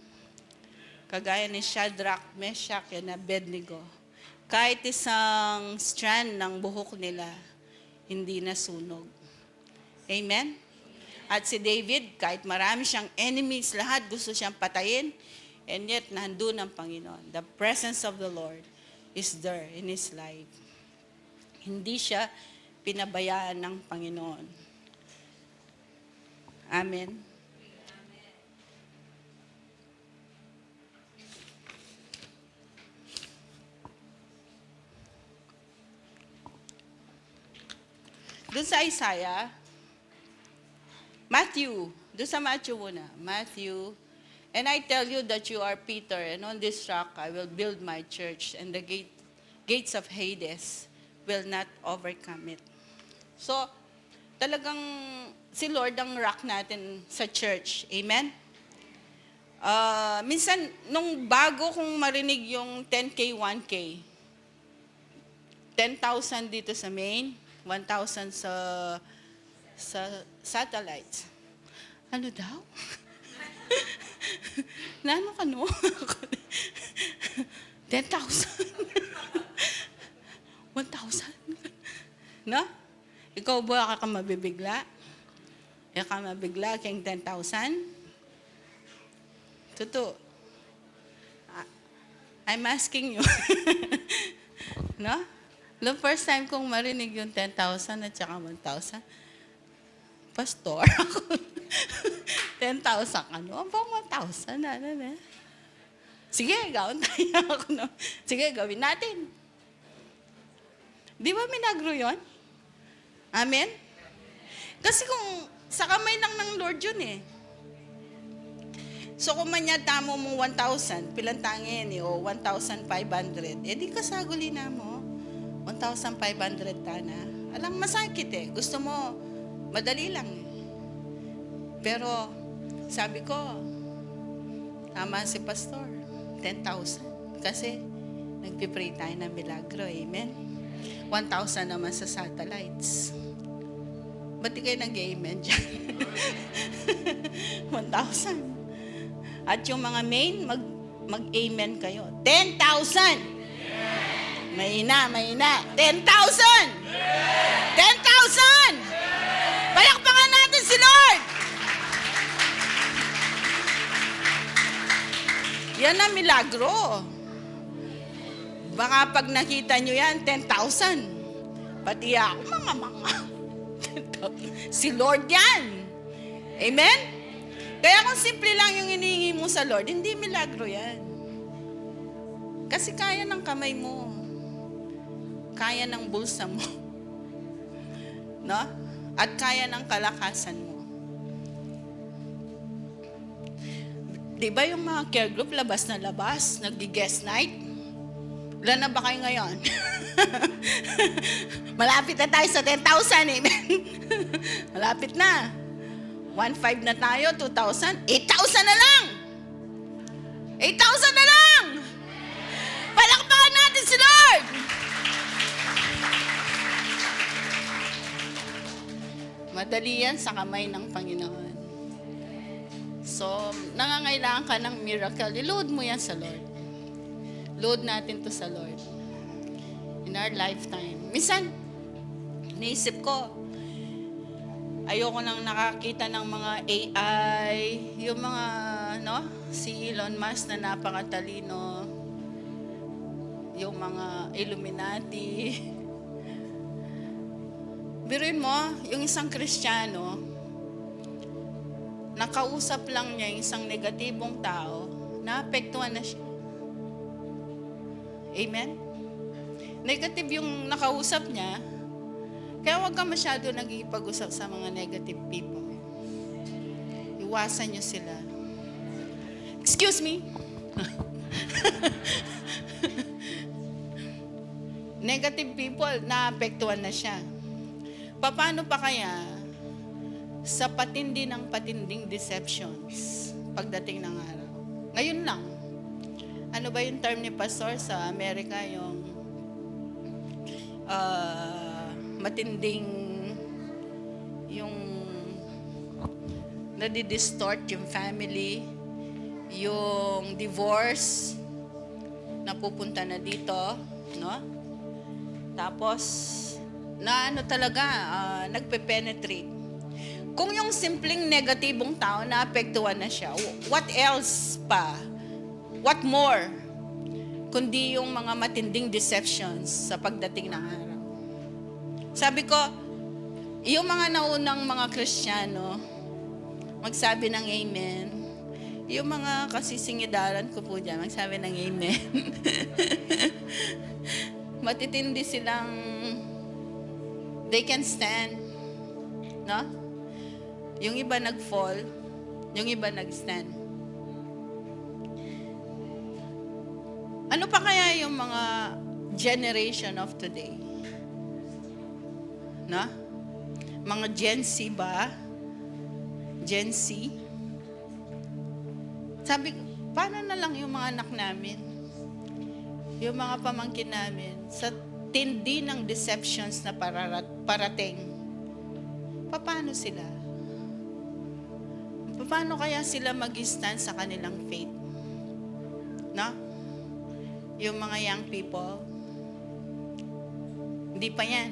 Kagaya ni Shadrach, Meshach, and Abednego. Kahit isang strand ng buhok nila, hindi nasunog. Amen? At si David, kahit marami siyang enemies, lahat gusto siyang patayin, and yet nandun ang Panginoon. The presence of the Lord is there in his life. Hindi siya pinabayaan ng Panginoon. Amen? Doon sa Isaiah, doon sa Matthew muna, Matthew, and I tell you that you are Peter, and on this rock I will build my church, and the gates of Hades will not overcome it. So, talagang si Lord ang rock natin sa church. Amen? Minsan, nung bago kong marinig yung 10K, 1K, 10,000 dito sa main, 1,000 sa satellites. Ano daw? Nano ka, no? 10,000? 1,000? No? Ikaw ba ka mabibigla? Ikaw ka mabigla kayong 10,000? Totoo. I'm asking you. No? The first time kong marinig yung 10,000 at saka 1,000, pastor ako. 10,000 ano? Ba 1,000? Ano? Sige, gawin tayo ako. No? Sige, gawin natin. Di ba minagro yun? Amen? Kasi kung sa kamay lang ng Lord yun eh. So kung manyatamo mo 1,000, pilantangin o 1,500, di kasaguli na mo. 1,500 tana. Alam, masakit eh. Gusto mo, madali lang eh. Pero, sabi ko, tama si pastor, 10,000. Kasi, nagpipray tayo ng milagro. Amen? 1,000 naman sa satellites. Ba't di kayo nag-amen dyan? 1,000. At yung mga main, mag-amen kayo. 10,000! Mahina. 10,000! 10,000! Palakpakan natin si Lord! Yan ang milagro. Baka pag nakita nyo yan, 10,000. Pati ako, mga. Si Lord yan. Amen? Kaya kung simple lang yung hinihingi mo sa Lord, hindi milagro yan. Kasi kaya ng kamay mo. Kaya ng bulsa mo. No? At kaya ng kalakasan mo. Di ba yung mga care group, labas na labas, nag-guest night? Ilan na ba kayo ngayon? Malapit na tayo sa 10,000, amen? Malapit na. 1,500 na tayo, 2,000, 8,000 na lang! 8,000 na lang! Palakpakan natin si Lord! Madali yan sa kamay ng Panginoon. So, nangangailangan ka ng miracle, i-load mo yan sa Lord. Load natin to sa Lord. In our lifetime. Minsan, naisip ko, ayoko nang nakakita ng mga AI, yung mga, no? Si Elon Musk na napakatalino, yung mga Illuminati. Biruin mo, yung isang Kristiyano, nakausap lang niya yung isang negatibong tao, naapektuhan na siya. Amen? Negative yung nakausap niya, kaya huwag ka masyado nagigipag-usap sa mga negative people. Iwasan niyo sila. Excuse me? Negative people, naapektuhan na siya. Paano pa kaya sa patindi ng patinding deceptions pagdating ng araw? Ngayon lang. Ano ba yung term ni Pastor sa Amerika? Yung matinding, yung nadidistort yung family, yung divorce, napupunta na dito, no? Tapos, na ano talaga, nagpe-penetrate. Kung yung simpleng negatibong tao naapektuhan na siya, what else pa? What more? Kundi yung mga matinding deceptions sa pagdating ng araw. Sabi ko, yung mga naunang mga Kristiyano, magsabi ng amen. Yung mga kasisingidaran ko po dyan, magsabi ng amen. Matitindi silang, they can stand. No? Yung iba nag-fall, yung iba nag-stand. Ano pa kaya yung mga generation of today? No? Mga Gen Z ba? Gen Z? Sabi ko, paano na lang yung mga anak namin? Yung mga pamangkin namin, sa tindi ng deceptions na parating, paano sila? Paano kaya sila mag-stand sa kanilang faith? No? Yung mga young people, hindi pa yan.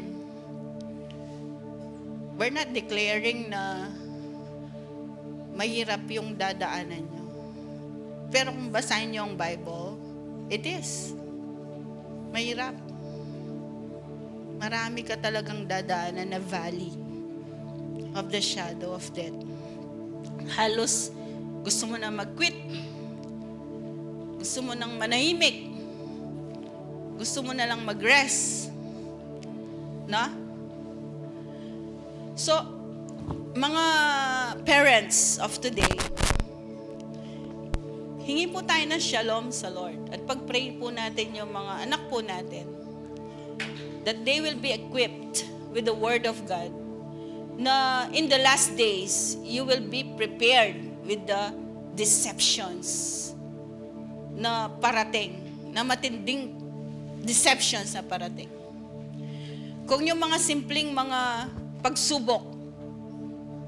We're not declaring na mahirap yung dadaanan nyo. Pero kung basahin nyo ang Bible, it is. Mahirap. Marami ka talagang dadaanan na valley of the shadow of death. Halos gusto mo na mag-quit. Gusto mo nang manahimik. Gusto mo na lang mag-rest. No? So, mga parents of today, hingi po tayo ng shalom sa Lord. At pag-pray po natin yung mga anak po natin, that they will be equipped with the Word of God, na in the last days, you will be prepared with the deceptions na parating, na matinding deceptions na parating. Kung yung mga simpleng mga pagsubok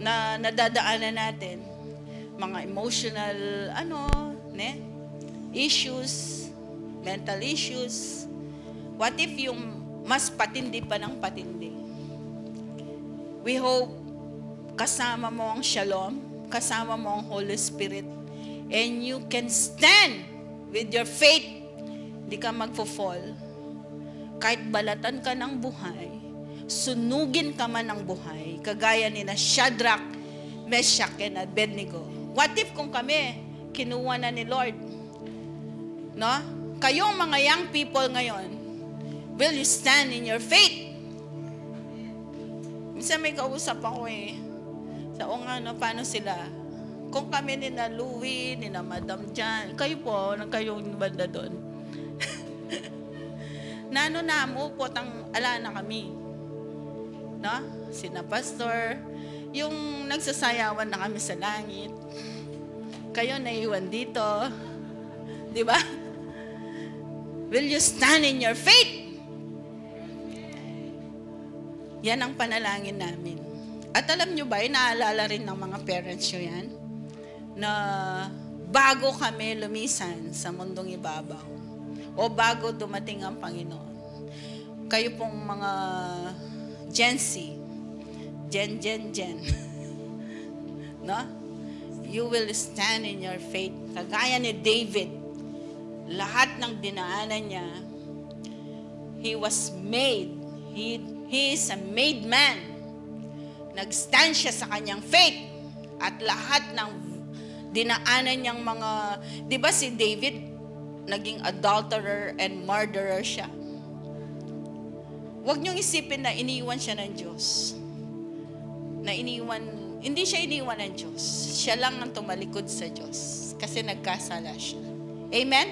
na nadadaanan natin, mga emotional, issues, mental issues, what if yung mas patindi pa ng patindi? We hope kasama mo ang Shalom, kasama mo ang Holy Spirit, and you can stand with your faith. Hindi ka magfo-fall. Kahit balatan ka ng buhay, sunugin ka man ng buhay, kagaya ni na Shadrach, Meshach, and Abednego. What if kung kami, kinuha na ni Lord? No? Kayong mga young people ngayon, will you stand in your faith? Minsan may kausap ako paano sila? Kung kami ni na Louie, ni na Madam Jan, kayo po, kayong banda doon. Upot ang ala na kami. No? Sina Pastor, yung nagsasayawan na kami sa langit. Kayo naiwan dito. Di ba? Will you stand in your faith? Yan ang panalangin namin. At alam nyo ba, naalala rin ng mga parents nyo yan, na bago kami lumisan sa mundong ibabaw, o bago dumating ang Panginoon, kayo pong mga Gen Z, Gen, no? You will stand in your faith. Kagaya ni David, lahat ng dinaanan niya, he was made. He is a made man. Nag-stand siya sa kanyang faith. At lahat ng dinaanan niyang mga, di ba si David, naging adulterer and murderer siya. Huwag niyong isipin na iniwan siya ng Diyos. Hindi siya iniwan ng Diyos. Siya lang ang tumalikod sa Diyos. Kasi nagkasala siya. Amen?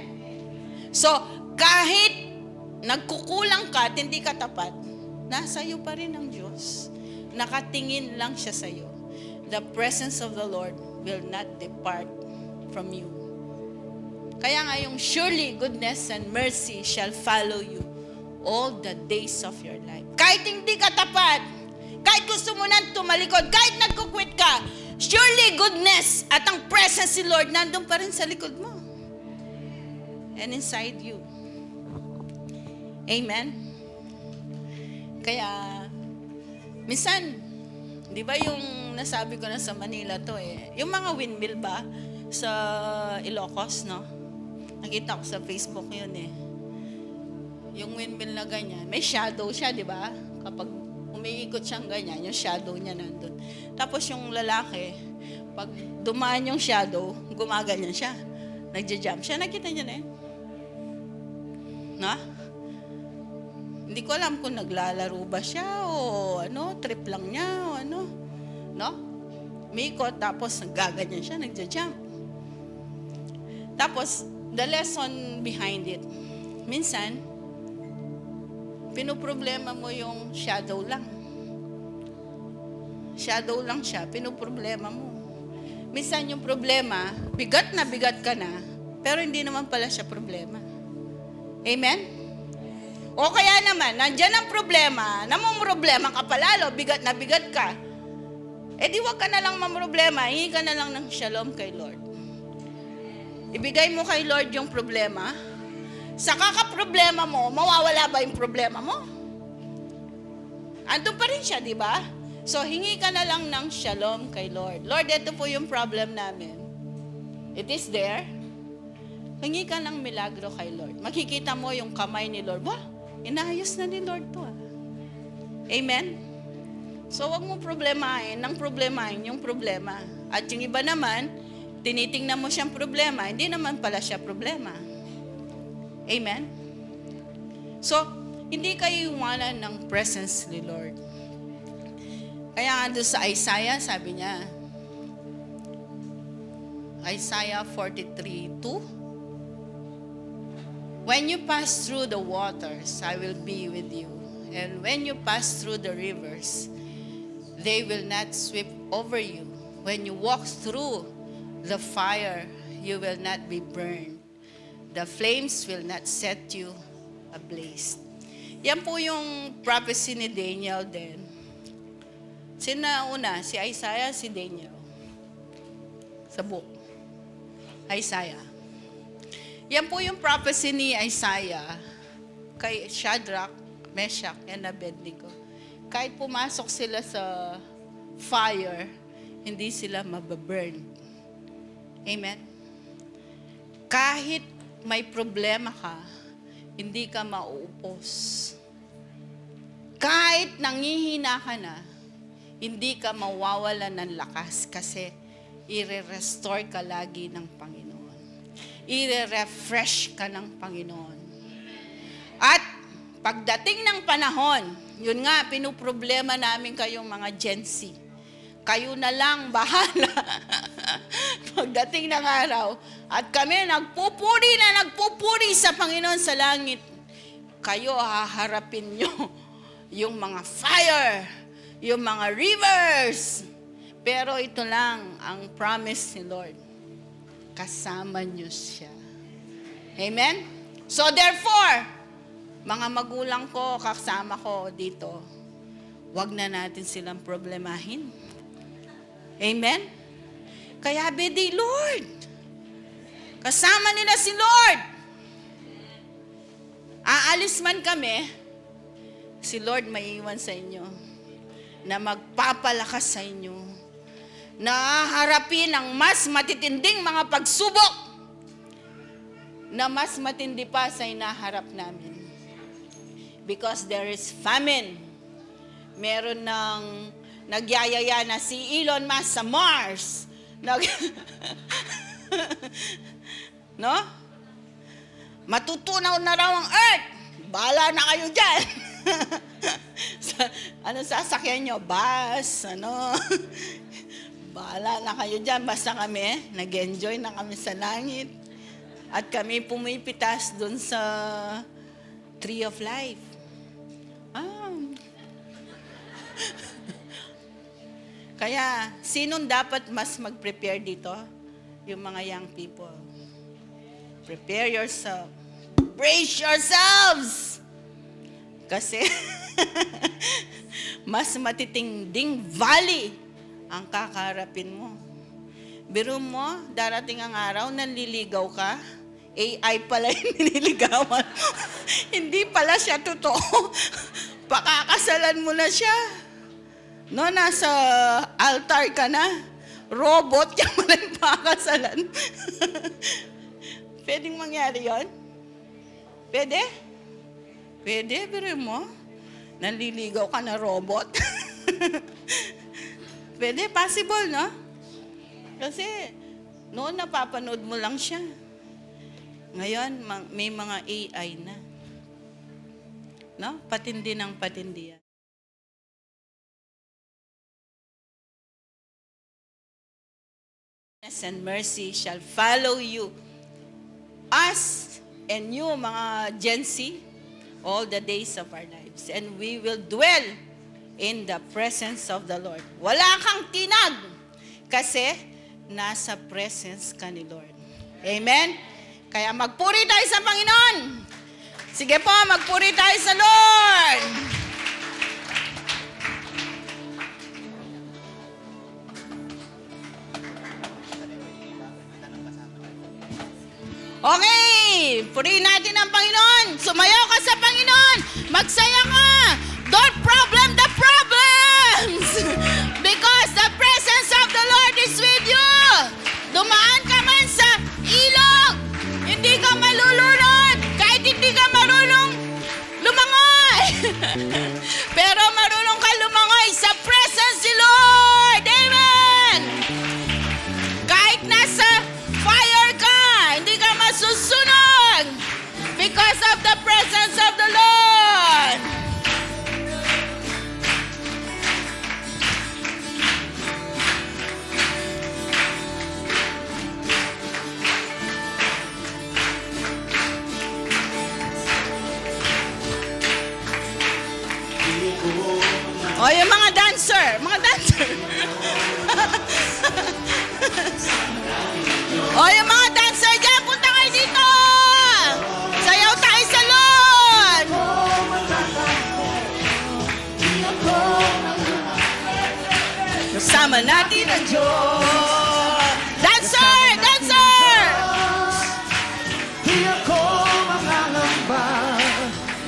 So, kahit nagkukulang ka at hindi ka tapat, nasa iyo pa rin ang Diyos. nakatingin lang siya sa iyo, the presence of the Lord will not depart from you. Kaya nga yung surely goodness and mercy shall follow you all the days of your life. Kahit hindi ka tapat, kahit gusto mo nang tumalikod, kahit nagkukwit ka, surely goodness at ang presence si Lord nandun pa rin sa likod mo. And inside you. Amen? Kaya, minsan, di ba yung nasabi ko na sa Manila to yung mga windmill ba sa Ilocos, no? Nakita ko sa Facebook yun Yung windmill na ganyan, may shadow siya, di ba? Kapag umiikot siyang ganyan, yung shadow niya nandun. Tapos yung lalaki, pag dumaan yung shadow, gumaganyan siya. Nagja-jump siya. Nakita niyo na yun? Na? Hindi ko alam kung naglalaro ba siya o trip lang niya o no? Mikot, tapos nagaganyan siya, nagja-jump. Tapos, the lesson behind it, minsan, pinoproblema mo yung shadow lang. Shadow lang siya, pinoproblema mo. Minsan yung problema, bigat ka na, pero hindi naman pala siya problema. Amen? O kaya naman, nandyan ang problema, namumroblema ka palalo, bigat ka. Di wag ka na lang mamroblema, hingi ka na lang ng shalom kay Lord. Ibigay mo kay Lord yung problema, sa kakaproblema mo, mawawala ba yung problema mo? Andun pa rin siya, di ba? So, hingi ka na lang ng shalom kay Lord. Lord, ito po yung problem namin. It is there. Hingi ka ng milagro kay Lord. Makikita mo yung kamay ni Lord. Wah, inaayos na ni Lord to. Amen? So, wag mo problemahin yung problema. At yung iba naman, tinitingnan mo siyang problema, hindi naman pala siya problema. Amen? So, hindi kayo iwanan ng presence ni Lord. Kaya nga doon sa Isaiah, sabi niya, Isaiah 43:2, when you pass through the waters, I will be with you. And when you pass through the rivers, they will not sweep over you. When you walk through the fire, you will not be burned. The flames will not set you ablaze. Yan po yung prophecy ni Daniel din. Sino una? Si Isaiah, si Daniel. Sa book. Isaiah. Yan po yung prophecy ni Isaiah kay Shadrach, Meshach, and Abednego. Kahit pumasok sila sa fire, hindi sila mababurn. Amen? Kahit may problema ka, hindi ka mauupos. Kahit nangihina ka na, hindi ka mawawala ng lakas kasi i-restore ka lagi ng Panginoon. I-refresh ka ng Panginoon. At pagdating ng panahon, yun nga, pinuproblema namin kayong mga Gen Z. Kayo na lang bahala. Pagdating ng araw, at kami nagpupuri sa Panginoon sa langit, kayo haharapin nyo yung mga fire, yung mga rivers. Pero ito lang ang promise ni Lord. Kasama nyo siya. Amen? So therefore, mga magulang ko, kasama ko dito, wag na natin silang problemahin. Amen? Kaya bedi, Lord, kasama nila si Lord. Aalis man kami, si Lord may iwan sa inyo na magpapalakas sa inyo, na harapin ang mas matitinding mga pagsubok na mas matindi pa sa inaharap namin. Because there is famine. Meron ng nagyayaya na si Elon Musk sa Mars. No? Matutunaw na raw ang Earth. Bahala na kayo dyan. Ano sasakyan nyo? Bus, Bahala na kayo dyan. Basta kami, nag-enjoy na kami sa langit. At kami pumipitas dun sa Tree of Life. Kaya, sinong dapat mas mag-prepare dito? Yung mga young people. Prepare yourself. Brace yourselves! Kasi, mas matitinding valley ang kakaharapin mo. Biro mo, darating ang araw, nanliligaw ka, AI pala yung nililigawan. Hindi pala siya totoo. Pakakasalan mo na siya. No, nasa altar ka na. Robot yung pala yung pakakasalan. Pwedeng mangyari yon? Pwede? Pwede, biro mo. Nanliligaw ka na robot. Pwede, possible, no? Kasi, noon napapanood mo lang siya. Ngayon, may mga AI na. No? Patindi ng patindi yan. Goodness and mercy shall follow you. Us and you, mga Gen Z, all the days of our lives. And we will dwell in the presence of the Lord. Wala kang tinag kasi nasa presence ka ni Lord. Amen? Kaya magpuri tayo sa Panginoon. Sige po, magpuri tayo sa Lord. Okay, purihin natin ang Panginoon. Sumayaw ka sa Panginoon. Magsaya ka. Don't problem the problems. Because the presence of the Lord is with you. Dumaan ka man sa ilog. Hindi ka malulunod. Kahit hindi ka marunong lumangoy. Pero marunong ka lumangoy sa presence ni Lord. Amen. Kahit nasa fire ka, hindi ka masusunog. Because of the presence of the Lord. O, yung mga dancer. O, yung mga dancer dyan, punta kayo dito. Sayaw tayo sa Lord. Kasama natin ang Diyos. Dancer! Di ako mangangamba,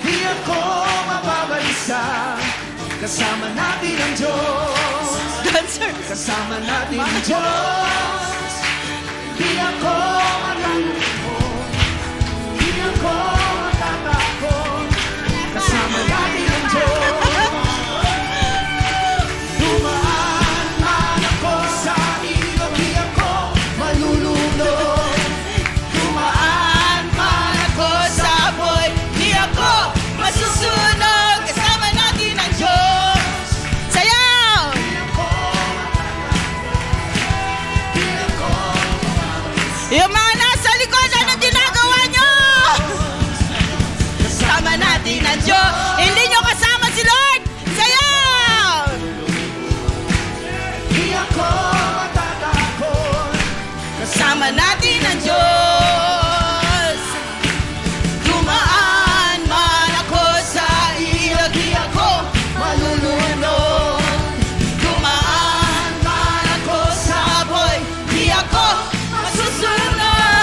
di ako mababalisa. Kasama natin ang Diyos, Dancer! kasama natin ang Diyos. Di ako malulungkot, di ako matatakot. Kasama natin ang Diyos. Dumaan man ako sa ilog, di ako malulunod. Dumaan man ako sa apoy, di ako masusunog. Kasama natin ang Diyos. Sayaw! Yung mga nasa likod, ano ginagawa nyo? Kasama natin ang Diyos. Hindi nyo kasama si Lord. Sayaw! Di ako matatakot. Kasama natin ang Diyos. Dumaan man ako sa ilog, di ako malulunod. Dumaan man ako sa apoy, di ako masusunod.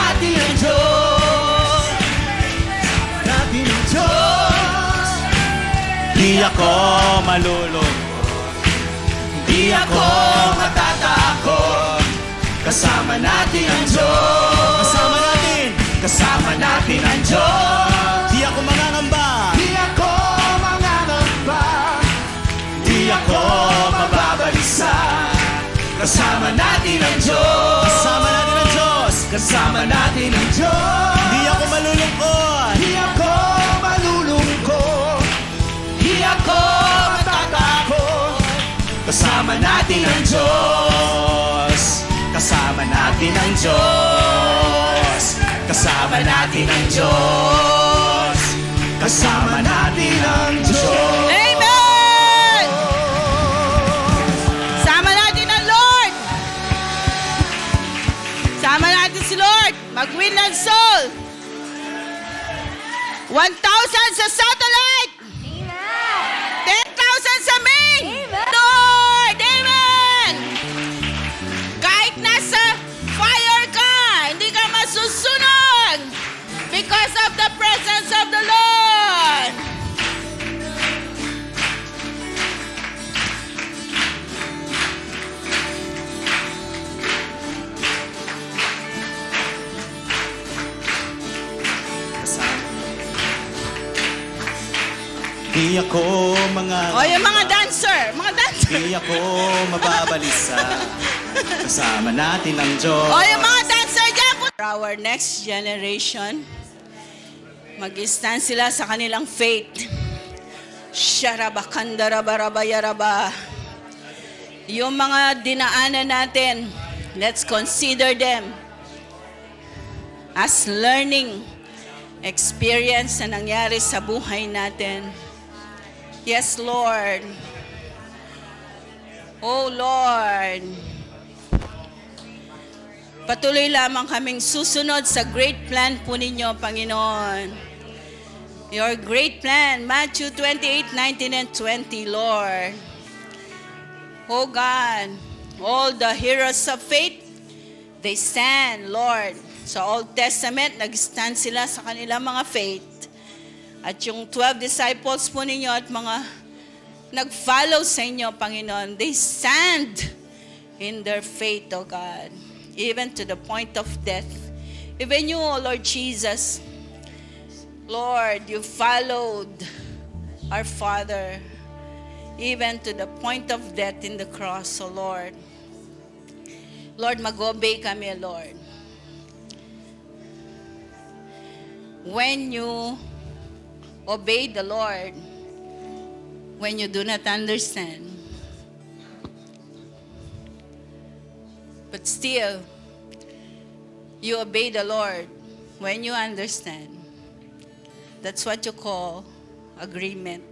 natin ang Diyos. Natin ang Diyos. Di ako malulungkot, Di ako matatakot. Kasama natin ang Diyos. kasama natin ang Diyos. Di ako mangangamba, Di ako mangangamba. di ako mababalisa. Kasama natin ang Diyos. Kasama natin ang Diyos. Kasama natin ang Diyos. Di ako malulungkot, Di ako malulungkot. Di ako matatakot. Kasama natin ang Diyos. kasama natin ang Diyos. Kasama natin ang Diyos. Kasama natin ang Diyos. Amen! Sama natin ang Lord. Sama natin si Lord. Mag-win ng soul. 1,000 sa satellite. 10,000 sa main. Lord, amen! Kahit nasa fire ka, hindi ka masusunog because of the presence of the Lord. Di ako O, yung mga dancer, Di ako mababalisa. Kasama natin ang Diyos. O, yung mga dancer dyan. For our next generation, mag-stand sila sa kanilang faith. Sharabakandarabaraba. Yung mga dinaanan natin, let's consider them as learning experience na nangyari sa buhay natin. Yes, Lord. Oh, Lord. Patuloy lamang kaming susunod sa great plan po ninyo, Panginoon. Your great plan, Matthew 28:19 and 20, Lord. Oh God, all the heroes of faith, they stand, Lord. Sa Old Testament, nag-stand sila sa kanilang mga faith. At yung 12 disciples po ninyo at mga nag-follow sa inyo, Panginoon, they stand in their faith, O God, even to the point of death. Even you, O Lord Jesus, Lord, you followed our Father even to the point of death in the cross, O Lord. Lord, mag-obey kami, Lord. When you obey the Lord, when you do not understand, but still, you obey the Lord when you understand. That's what you call agreement.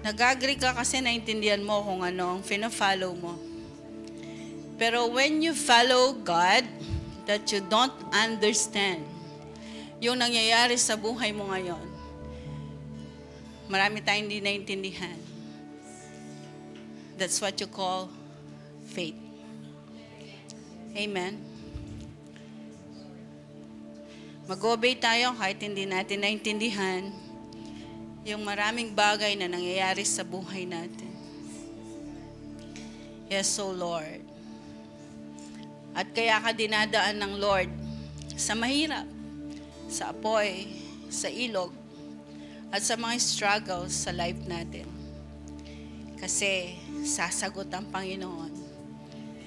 Nag-agree ka kasi naintindihan mo kung ano ang fina-follow mo. Pero when you follow God, that you don't understand, yung nangyayari sa buhay mo ngayon, marami tayong hindi naintindihan. That's what you call faith. Amen. Mag-obey tayo kahit hindi natin naintindihan yung maraming bagay na nangyayari sa buhay natin. Yes, O Lord. At kaya ka dinadaan ng Lord sa mahirap, sa apoy, sa ilog, at sa mga struggles sa life natin. Kasi sasagot ang Panginoon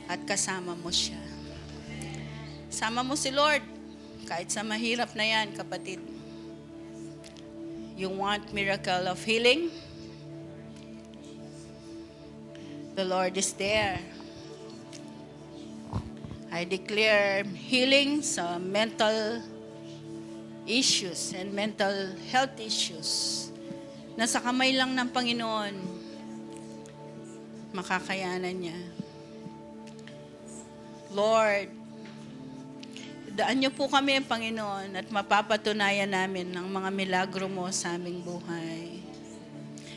at kasama mo siya. Sama mo si Lord kahit sa mahirap na yan, kapatid. You want miracle of healing? The Lord is there. I declare healing sa mental issues and mental health issues. Nasa kamay lang ng Panginoon, makakayanan niya. Lord, daan niyo po kami, Panginoon, at mapapatunayan namin ang mga milagro mo sa aming buhay.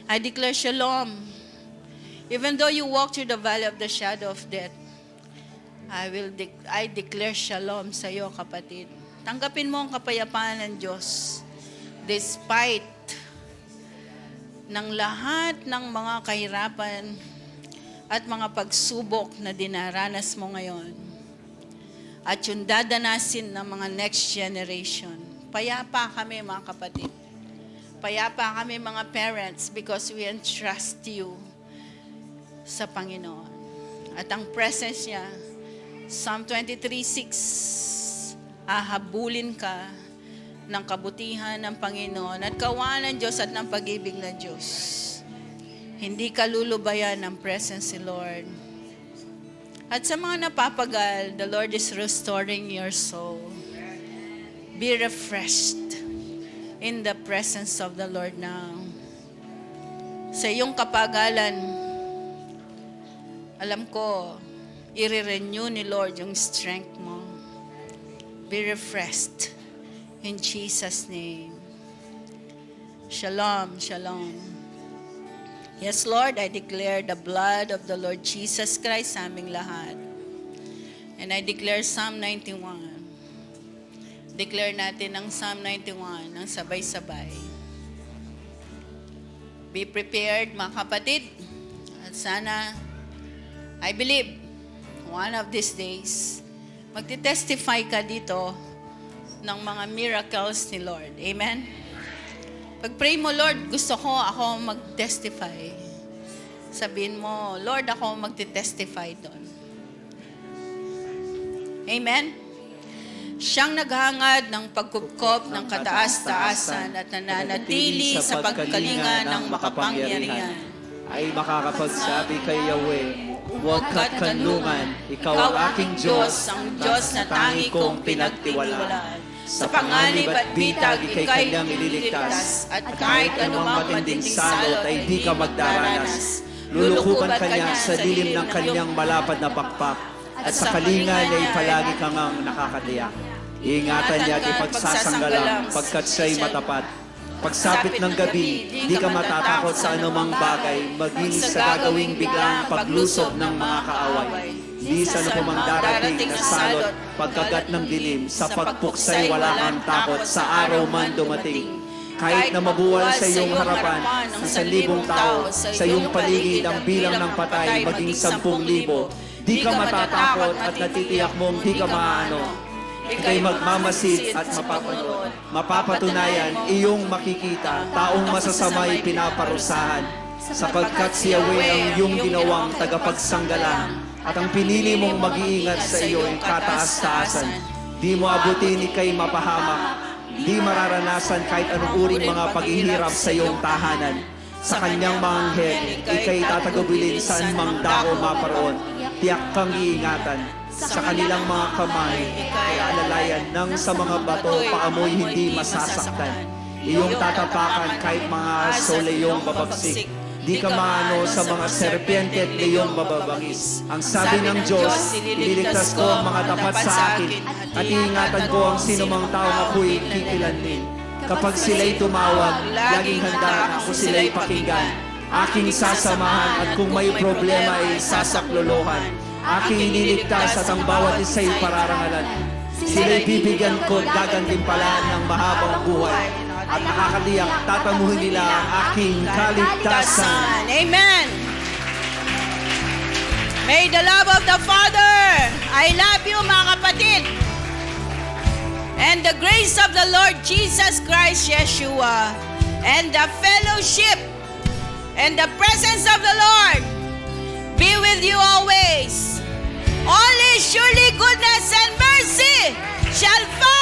I declare shalom. Even though you walk through the valley of the shadow of death, I declare shalom sa iyo, kapatid. Tanggapin mo ang kapayapaan ng Diyos despite ng lahat ng mga kahirapan at mga pagsubok na dinaranas mo ngayon. At yung dadanasin ng mga next generation. Payapa kami, mga kapatid. Payapa kami, mga parents, because we entrust you sa Panginoon. At ang presence niya, Psalm 23:6, ahabulin ka ng kabutihan ng Panginoon at kawan ng Diyos at ng pag-ibig ng Diyos. Hindi ka lulubayan ng presence ni Lord. At sa mga napapagal, the Lord is restoring your soul. Be refreshed in the presence of the Lord now. Sa iyong kapagalan, alam ko, i-renew ni Lord yung strength mo. Be refreshed in Jesus' name. Shalom, shalom. Yes, Lord, I declare the blood of the Lord Jesus Christ sa aming lahat. And I declare Psalm 91. Declare natin ang Psalm 91 ng sabay-sabay. Be prepared, mga kapatid. At sana, I believe, one of these days, magti-testify ka dito ng mga miracles ni Lord. Amen? Pag-pray mo, Lord, gusto ko ako mag-testify. Sabihin mo, Lord, ako magti-testify doon. Amen? Siyang naghangad ng pagkupkop ng kataas-taasan at nananatili sa pagkalinga ng makapangyarihan. Ay makakapagsabi kay Yahweh, huwag ka't kanlungan, ikaw ang aking Diyos, ang Diyos na tangi kong pinagtitiwalaan. Sa panganib at bitag, ika'y kanyang ililigtas, at kahit anumang matinding salot ay di ka magdaranas. Lulukuban kanya sa dilim ng kanyang malapad na pakpak, at sa kalingan ay palagi kang ang nakakatiyak. Iingatan niya at ipagsasanggalang pagkat siya'y matapat. Pagsapit ng gabi, di ka matatakot sa anumang bagay, maging sa gagawing biglang paglusob ng mga kaaway. Di sa anumang darating na salot, pagkagat ng dilim, sa pagpuksay wala kang takot, sa araw man dumating. Kahit na mabuwal sa iyong harapan ng 1,000 tao, sa iyong paligid ang bilang ng patay maging 10,000, di ka matatakot at natitiyak mong di ka maano. Ika'y magmamasid at mapapanood. Mapapatunayan, iyong makikita, taong masasamay pinaparusahan. Sapagkat si Yahweh ang iyong ginawang tagapagsanggalang, at ang pinili mong mag-iingat sa iyo ay kataas-taasan. Di mo abutin ika'y mapahamak. Di mararanasan kahit anong uring mga paghihirap sa iyong tahanan. Sa kanyang mga anghel, ika'y tatagabilin saan mang dako maparoon. Tiyak kang iingatan. Sa kanilang mga kamay, ay alalayan nang sa mga bato paamoy hindi masasaktan. Iyong tatapakan kahit mga aso leyong babagsik. Di ka maano sa mga serpiente at leyong bababangis. Ang sabi ng Diyos, ililigtas ko ang mga tapat sa akin at iingatan ko ang sinumang tao na ako'y kikilanlin. Kapag sila'y tumawag, laging handa na ako sila'y pakinggan. Aking sasamahan at kung may problema ay sasaklolohan. Aking iniligtas at ang bawat isa'y pararangalan. Sila'y bibigyan ko gagantimpalaan ng mahabang buhay. At nakakatiyak, tatamuhin nila ang aking kaligtasan. Amen. May the love of the Father, I love you, mga kapatid, and the grace of the Lord Jesus Christ, Yeshua, and the fellowship and the presence of the Lord be with you always. Only surely goodness and mercy shall follow